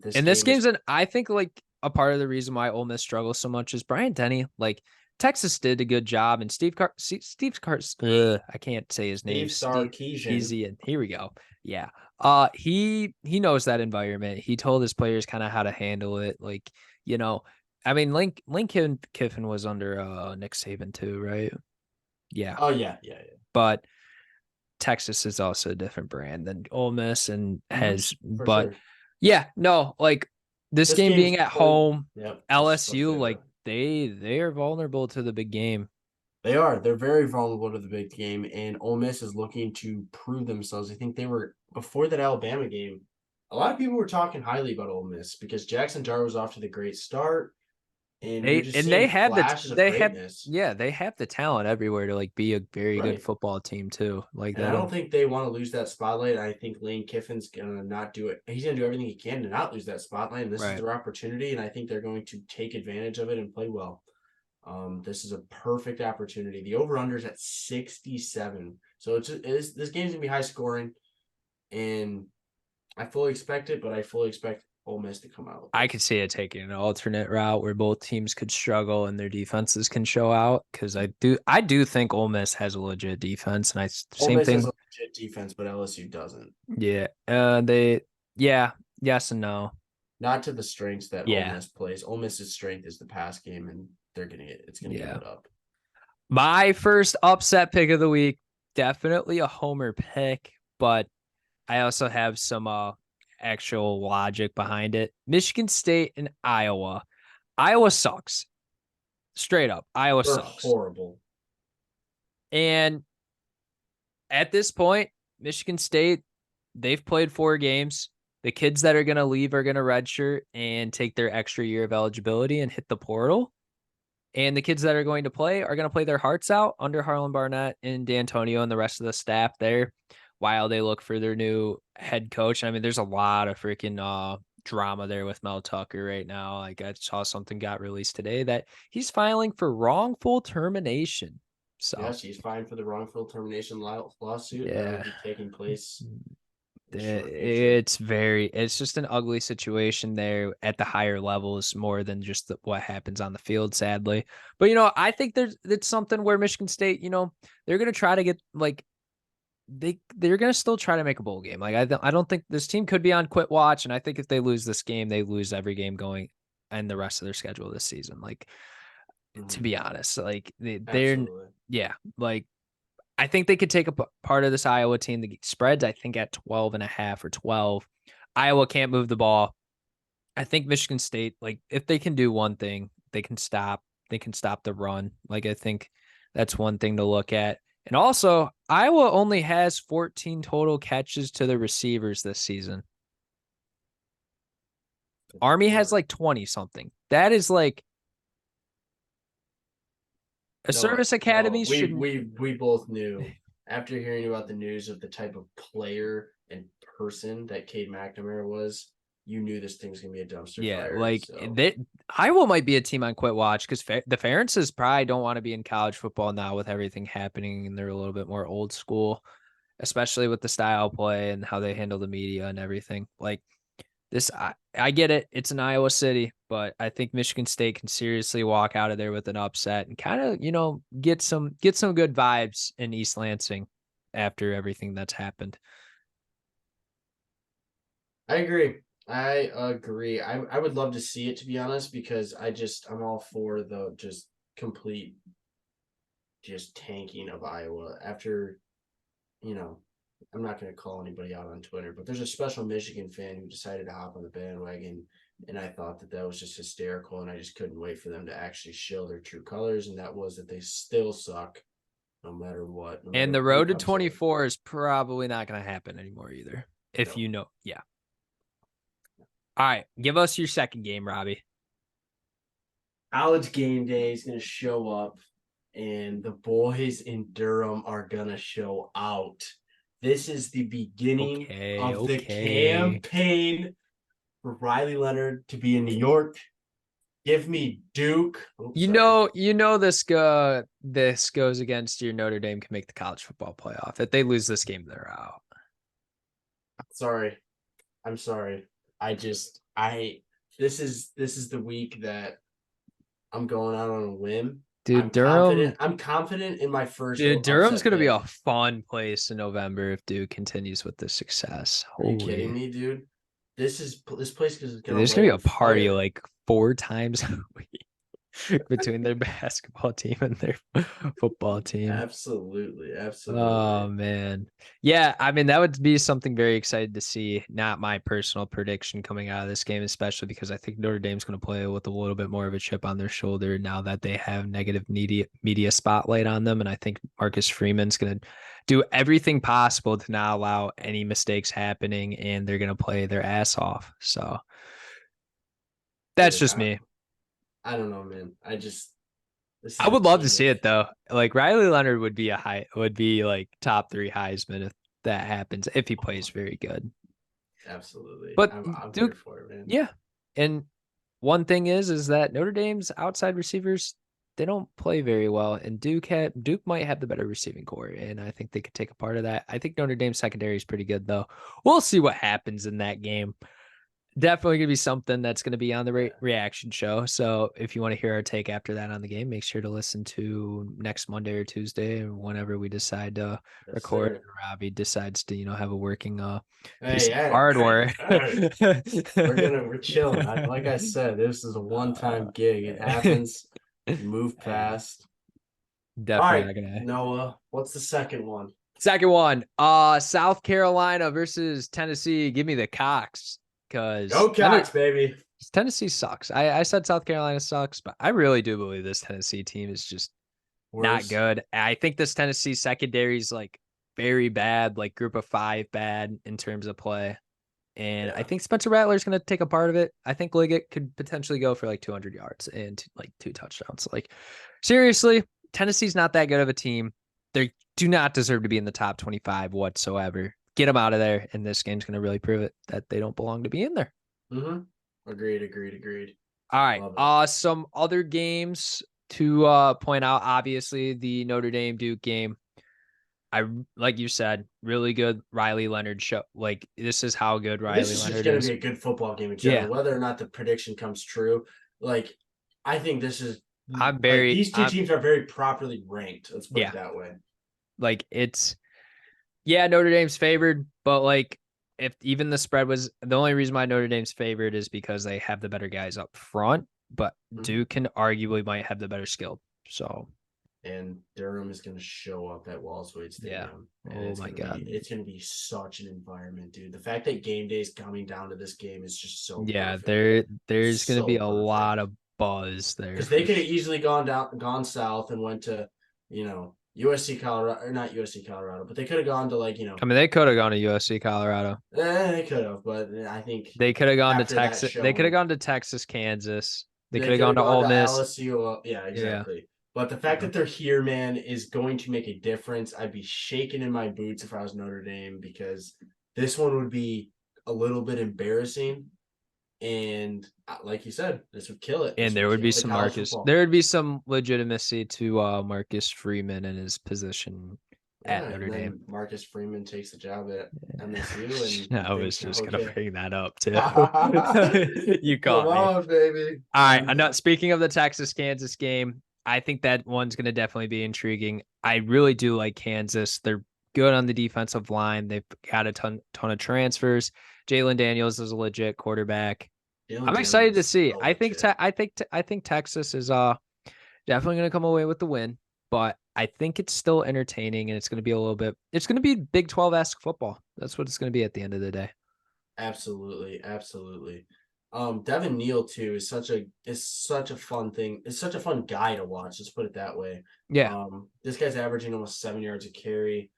This And this game is game's I think like a part of the reason why Ole Miss struggles so much is Brian Denny. Like Texas did a good job, and I can't say his name. Steve Sarkisian. Here we go. Yeah. He knows that environment. He told his players kind of how to handle it. Like, I mean, Lincoln Kiffin was under Nick Saban too, right? Yeah. Oh yeah. But Texas is also a different brand than Ole Miss and has, For but sure. yeah, no, like this game game's being at played- home, Yep. LSU, like they are vulnerable to the big game. They are. They're very vulnerable to the big game, and Ole Miss is looking to prove themselves. I think they were before that Alabama game. A lot of people were talking highly about Ole Miss because Jackson Dart was off to the great start, and you're just seeing flashes of greatness. They have the talent everywhere to like be a very good Right. football team too. Like And I don't think they want to lose that spotlight. I think Lane Kiffin's gonna not do it. He's gonna do everything he can to not lose that spotlight. And this is Right. their opportunity, and I think they're going to take advantage of it and play well. This is a perfect opportunity. The over/under is at 67, so this game's gonna be high scoring, and I fully expect it. But I fully expect Ole Miss to come out. I could see it taking an alternate route where both teams could struggle and their defenses can show out, because I do think Ole Miss has a legit defense, and Ole same Miss thing. has a legit defense, but LSU doesn't. Yeah, they Yeah. Yes and no. Not to the strengths that Ole Yeah. Miss plays. Ole Miss's strength is the pass game, and it's gonna get Yeah. lit up. My first upset pick of the week, definitely a homer pick, but I also have some actual logic behind it. Michigan State and Iowa. Iowa sucks. Straight up. Iowa They're sucks. horrible. And at this point, Michigan State, they've played 4 games. The kids that are going to leave are going to redshirt and take their extra year of eligibility and hit the portal. And the kids that are going to play their hearts out under Harlan Barnett and D'Antonio and the rest of the staff there while they look for their new head coach. I mean, there's a lot of freaking drama there with Mel Tucker right now. Like I saw something got released today that he's filing for wrongful termination. So Yes, he's fined for the wrongful termination lawsuit, and that will yeah, be taking place in the short future. it's just an ugly situation there at the higher levels more than just what happens on the field, sadly. But I think it's something where Michigan State, they're gonna try to get like they're gonna still try to make a bowl game. Like I don't think this team could be on quit watch, and I think if they lose this game, they lose every game going and the rest of their schedule this season. Like to be honest, like they're Absolutely. yeah, like I think they could take a part of this Iowa team. The spreads, I think, at 12.5 or 12. Iowa can't move the ball. I think Michigan State, like, if they can do one thing, they can stop. They can stop the run. Like, I think that's one thing to look at. And also, Iowa only has 14 total catches to the receivers this season. Army has like 20 something. That is like a service academy shouldn't. We both knew after hearing about the news of the type of player and person that Cade McNamara was, you knew this thing's gonna be a dumpster Yeah, fire. like So Iowa might be a team on quit watch because the Ferences probably don't want to be in college football now with everything happening, and they're a little bit more old school, especially with the style play and how they handle the media and everything. Like this, I get it; it's an Iowa City, but I think Michigan State can seriously walk out of there with an upset and kind of get some good vibes in East Lansing after everything that's happened. I agree. I agree. I would love to see it, to be honest, because I'm all for the just complete just tanking of Iowa after, you know, I'm not going to call anybody out on Twitter, but there's a special Michigan fan who decided to hop on the bandwagon, and I thought that was just hysterical, and I just couldn't wait for them to actually show their true colors, and that was that they still suck no matter what, no And matter the who road to comes in. 24 is probably not going to happen anymore either. If No. yeah. All right, give us your second game, Robby. College game day is going to show up, and the boys in Durham are going to show out. This is the beginning of the Okay. campaign for Riley Leonard to be in New York. Give me Duke. Oops, this goes against your Notre Dame can make the college football playoff. If they lose this game, they're out. Sorry. I'm sorry. This is the week that I'm going out on a whim. Dude, Durham, I'm confident in my first Durham's upset gonna be pick. a fun place in November if Duke continues with this success. Are you kidding Holy. me, dude? This place is Dude, gonna there's light gonna be a on party fire. like 4 times a week between their basketball team and their football team. Absolutely, absolutely. Oh man. Yeah, I mean that would be something very excited to see. Not my personal prediction coming out of this game, especially because I think Notre Dame's going to play with a little bit more of a chip on their shoulder now that they have negative media spotlight on them. And I think Marcus Freeman's going to do everything possible to not allow any mistakes happening, and they're going to play their ass off. So that's Dude, just me. I don't know, man. This I is a would love to team see of it though. Like Riley Leonard would be like top 3 Heisman if that happens, if he plays very good. absolutely. But I'm here Duke, for it, man. yeah. And one thing is that Notre Dame's outside receivers, they don't play very well. And Duke might have the better receiving core, and I think they could take a part of that. I think Notre Dame's secondary is pretty good though. We'll see what happens in that game. definitely gonna be something that's gonna be on the reaction show. So if you want to hear our take after that on the game, make sure to listen to next Monday or Tuesday or whenever we decide to Yes, record. sir. Robbie decides to, have a working piece Hey, of hey, hardware. hey, we're chilling. Like I said, this is a one-time gig. It happens. You move Hey, past. All definitely right, not gonna. Noah, what's the second one? Second one, South Carolina versus Tennessee. Give me the Cox because Go Cocks, baby. Tennessee sucks. I said South Carolina sucks, but I really do believe this Tennessee team is just not Worse. good. I think this Tennessee secondary is like very bad, like group of five bad in terms of play. And I Yeah. think Spencer Rattler's going to take a part of it. I think Liggett could potentially go for like 200 yards and like 2 touchdowns. Like, seriously, Tennessee's not that good of a team. They do not deserve to be in the top 25 whatsoever. Get them out of there. And this game's going to really prove it that they don't belong to be in there. Mm-hmm. Agreed. All right. Love it. Some other games to point out. Obviously, the Notre Dame Duke game. I like you said, really good Riley Leonard show. Like this is how good This Riley is just Leonard going to is. be a good football game in Yeah, general, whether or not the prediction comes true. Like, I think this is I'm like very, these two teams are very properly ranked. Let's put yeah, it that way. like Notre Dame's favored, but like if even the spread was the only reason why Notre Dame's favored is because they have the better guys up front, but Mhm. Duke can arguably might have the better skill. So And Durham is going to show up at Walls Wade yeah. Stadium, and Oh my God. it's going to be such an environment, dude. The fact that game day is coming down to this game is just so Yeah, perfect, there's gonna be so a perfect. lot of buzz there Because they for could have sure. easily gone south and went to, USC Colorado, or not USC Colorado, but they could have gone to I mean, they could have gone to USC Colorado. they could have, but I think They could have gone to after that Texas. They could have showing, gone to Texas, Kansas. They could they have could gone have to gone Ole to Miss. LSU. Yeah, Yeah. exactly. But the fact Yeah. that they're here, man, is going to make a difference. I'd be shaking in my boots if I was Notre Dame because this one would be a little bit embarrassing. And like you said, this would kill it. And This there would would be kill the some college Marcus. football. There would be some legitimacy to Marcus Freeman in his position Yeah, at Notre and Dame. then Marcus Freeman takes the job at MSU, and you I think, was just gonna okay, bring that up too. You come caught me. on, baby. All right. I'm not speaking of the Texas Kansas game. I think that one's gonna definitely be intriguing. I really do like Kansas. They're good on the defensive line. They've got a ton of transfers. Jalen Daniels is a legit quarterback. Dylan I'm excited to Daniels, see. so I think legit. I think Texas is definitely going to come away with the win, but I think it's still entertaining and it's going to be a little bit. It's going to be Big 12-esque football. That's what it's going to be at the end of the day. Absolutely. Devin Neal too is such a fun thing. It's such a fun guy to watch. Let's put it that way. Yeah, This guy's averaging almost 7 yards a carry.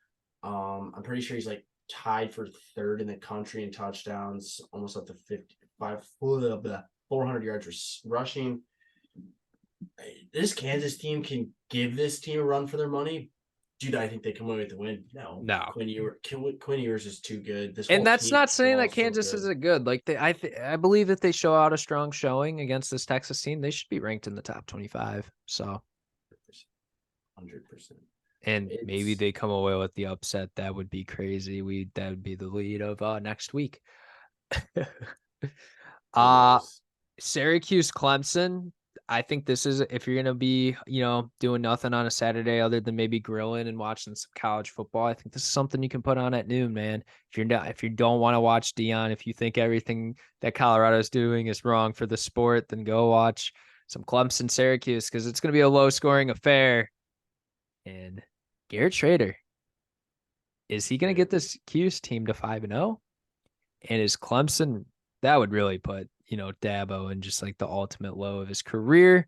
I'm pretty sure he's like tied for third in the country in touchdowns, almost up to 400 yards rushing. This Kansas team can give this team a run for their money. Dude, I think they come away with the win. No, no. Quinn Ewers is too good. This And whole that's team not saying is that so Kansas good. isn't good. Like I believe that they show out a strong showing against this Texas team. They should be ranked in the top 25. So, 100%. and maybe It's they come away with the upset. That would be crazy. That would be the lead of next week. It uh is. Syracuse Clemson. I think this is if you're gonna be, doing nothing on a Saturday other than maybe grilling and watching some college football. I think this is something you can put on at noon, man. If you don't want to watch Dion, if you think everything that Colorado's doing is wrong for the sport, then go watch some Clemson Syracuse because it's gonna be a low scoring affair. And Garrett Schrader, is he gonna get this Cuse team to 5-0? And is Clemson, that would really put, Dabo in just like the ultimate low of his career.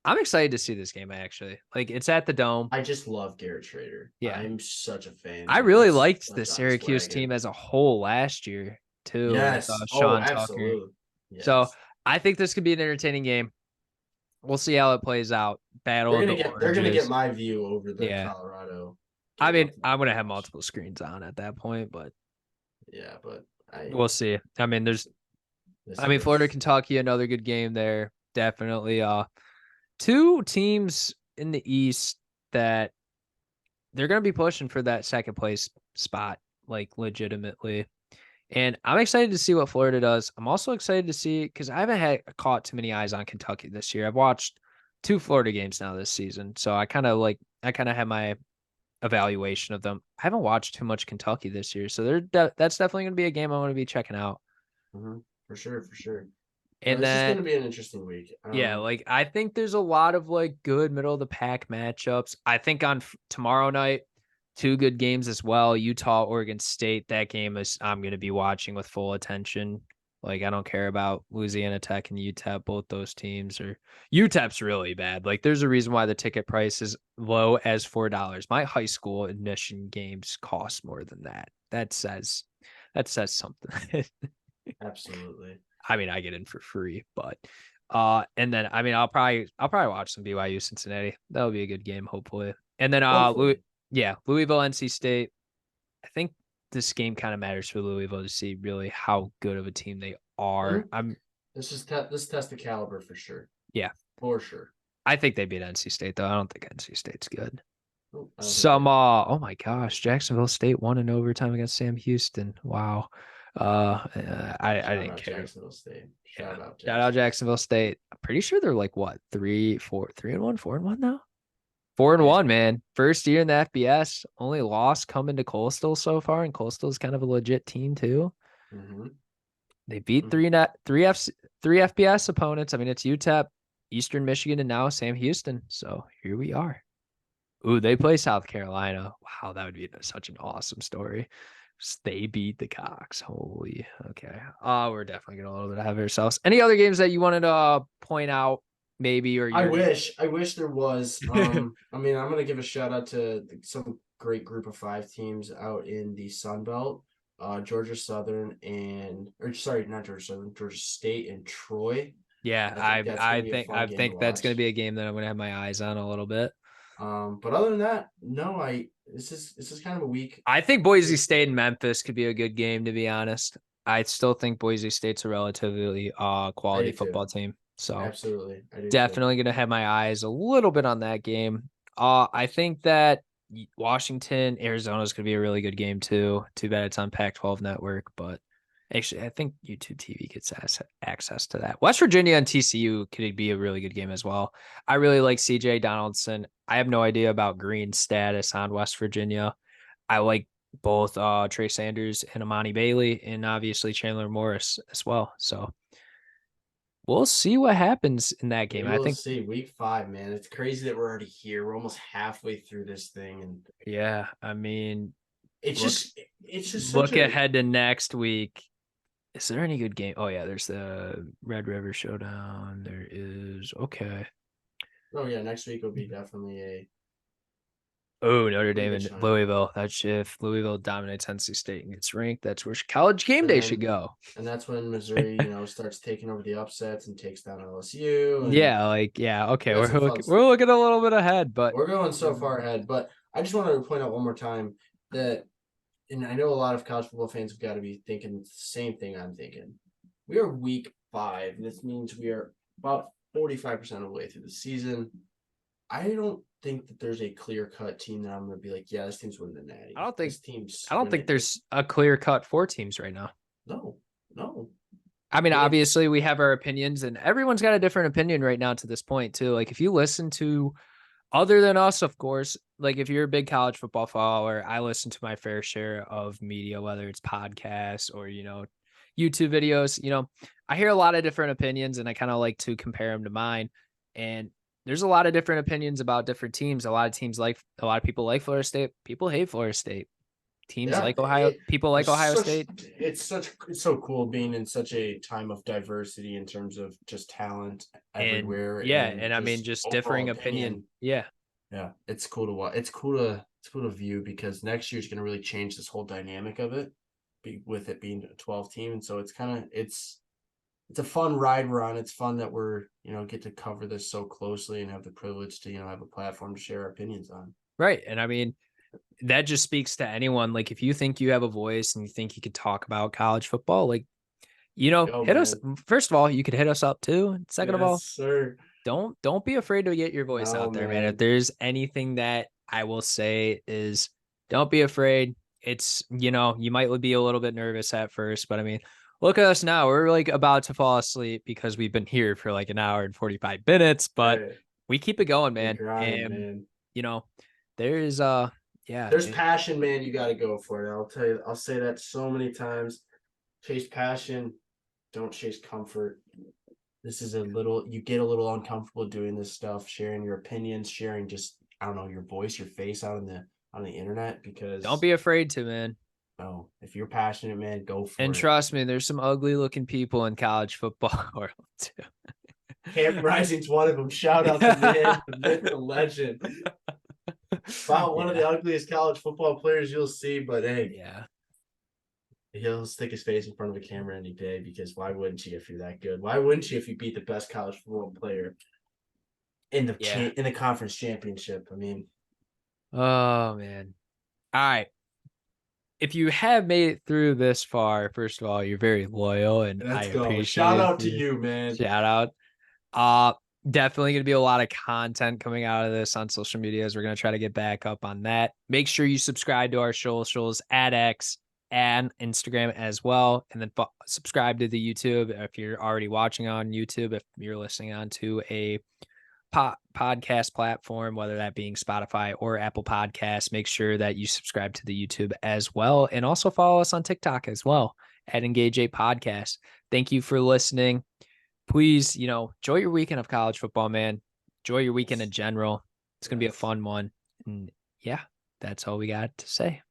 I'm excited to see this game, actually. Like, it's at the Dome. I just love Garrett Schrader. Yeah. I'm such a fan. I Like really let's liked the on this Syracuse team wagon. as a whole last year, too, with Yes. Oh, Sean Tucker. absolutely. So Yes. I think this could be an entertaining game. We'll see how it plays out. Battle of the They're gonna get Oranges. my view over the Yeah. Colorado I game. mean, I'm going to have multiple screens on at that point, but Yeah, but we'll see. I mean, Florida, Kentucky, another good game there. Definitely. Two teams in the East that they're going to be pushing for that second place spot, like legitimately. And I'm excited to see what Florida does. I'm also excited to see because I haven't had caught too many eyes on Kentucky this year. I've watched 2 Florida games now this season, so I kind of have my evaluation of them. I haven't watched too much Kentucky this year, so that's definitely going to be a game I want to be checking out. For sure, for sure. And This is going then to be an interesting week. yeah, like I think there's a lot of like good middle of the pack matchups. I think on tomorrow night, 2 good games as well. Utah, Oregon State. That game is I'm going to be watching with full attention. Like I don't care about Louisiana Tech and UTEP. Both those teams are UTEP's really bad. Like there's a reason why the ticket price is low as $4. My high school admission games cost more than that. That says something. Absolutely. I mean, I get in for free, but and then I mean, I'll probably watch some BYU Cincinnati. That'll be a good game, hopefully. And then Hopefully. Louisville NC State. I think this game kind of matters for Louisville to see really how good of a team they are. This test the caliber for sure. Yeah, for sure. I think they beat NC State though. I don't think NC State's good. Oh my gosh, Jacksonville State won in overtime against Sam Houston. Wow. I didn't care. Jacksonville State. Shout out Jacksonville State. I'm pretty sure they're like what 3-1, 4-1 now. 4-1, man. First year in the FBS. Only loss coming to Coastal so far, and Coastal is kind of a legit team too. They beat three FBS opponents. I mean, it's UTEP, Eastern Michigan, and now Sam Houston. So here we are. Ooh, they play South Carolina. Wow, that would be such an awesome story. They beat the Cox. Holy, okay. We're definitely getting a little bit ahead of ourselves. Any other games that you wanted to point out, maybe? Or I wish there was. I mean, I'm gonna give a shout out to some great group of 5 teams out in the Sun Belt. Georgia Southern not Georgia Southern, Georgia State and Troy. Yeah, I think that's gonna be a game that I'm gonna have my eyes on a little bit. But other than that, no, this is kind of a week. I think Boise State and Memphis could be a good game, to be honest. I still think Boise State's a relatively quality football team. So absolutely. Definitely gonna have my eyes a little bit on that game. I think that Washington, Arizona is gonna be a really good game too. Too bad it's on Pac-12 network, but actually I think YouTube TV gets access to that. West Virginia and TCU could be a really good game as well. I really like CJ Donaldson. I have no idea about Green's status on West Virginia. I like both Trey Sanders and Amani Bailey, and obviously Chandler Morris as well. So we'll see what happens in that game. I think see week 5, man. It's crazy that we're already here. We're almost halfway through this thing, and yeah, I mean, it's just look ahead to next week. Is there any good game? Oh yeah, there's the Red River Showdown. There is okay. Oh yeah, next week will be definitely a. Oh, Notre Dame and Louisville. That's if Louisville dominates NC State and gets ranked. That's where College Game Day should go. And that's when Missouri, starts taking over the upsets and takes down LSU. Okay. We're looking a little bit ahead, but we're going so far ahead. But I just wanted to point out one more time that, and I know a lot of college football fans have got to be thinking the same thing I'm thinking. We are week 5. And this means we are about 45% of the way through the season. I don't think that there's a clear-cut team that I'm going to be like, yeah, this team's winning the Natty. I don't think there's a clear-cut 4 teams right now. No. I mean, obviously we have our opinions, and everyone's got a different opinion right now to this point too. Like if you listen to other than us, of course, like if you're a big college football follower, I listen to my fair share of media, whether it's podcasts or, YouTube videos. I hear a lot of different opinions and I kind of like to compare them to mine. And there's a lot of different opinions about different teams. A lot of people like Florida State. People hate Florida State. Teams like Ohio. People like Ohio State. It's so cool being in such a time of diversity in terms of just talent everywhere. And I mean, just differing opinion. Yeah. It's cool to watch. It's cool to view because next year's going to really change this whole dynamic of it, with it being a 12 team. And so it's a fun ride we're on. It's fun that we're, get to cover this so closely and have the privilege to, have a platform to share our opinions on. Right. And I mean, that just speaks to anyone. Like if you think you have a voice and you think you could talk about college football, like, hit us. First of all, you could hit us up too. Second of all, sir. Don't be afraid to get your voice out there, man. If there's anything that I will say is don't be afraid. it's, you know, you might be a little bit nervous at first, but I mean, look at us now. We're like about to fall asleep because we've been here for like an hour and 45 minutes, but Right. we keep it going, We man. grind, And, man. you know, there's, yeah, There's passion, man. You got to go for it. I'll tell you. I'll say that so many times. Chase passion. Don't chase comfort. This is you get a little uncomfortable doing this stuff, sharing your opinions, sharing just, I don't know, your voice, your face out on the internet, don't because be afraid to, man. oh, if you're passionate, man, go And for it. trust me, there's some ugly looking people in college football world too. Cam Rising's one of them. Shout out the man, the myth, the legend. About one of the ugliest college football players you'll see, but hey, Yeah. he'll stick his face in front of a camera any day, because why wouldn't you if you're that good? Why wouldn't you if you beat the best college football player in Yeah. the conference championship? I mean, Oh man. All right. If you have made it through this far, first of all, you're very loyal and I let's go. Shout appreciate out to you. you, man. Shout out. Uh Definitely gonna be a lot of content coming out of this on social medias. We're gonna try to get back up on that. Make sure you subscribe to our socials at X and Instagram as well. And then subscribe to the YouTube if you're already watching on YouTube, if you're listening on to a podcast platform, whether that being Spotify or Apple Podcasts. Make sure that you subscribe to the YouTube as well. And also follow us on TikTok as well at Engage 8 Podcast. Thank you for listening. Please, you know, enjoy your weekend of college football, man. Enjoy your weekend in general. It's going to be a fun one. And yeah, that's all we got to say.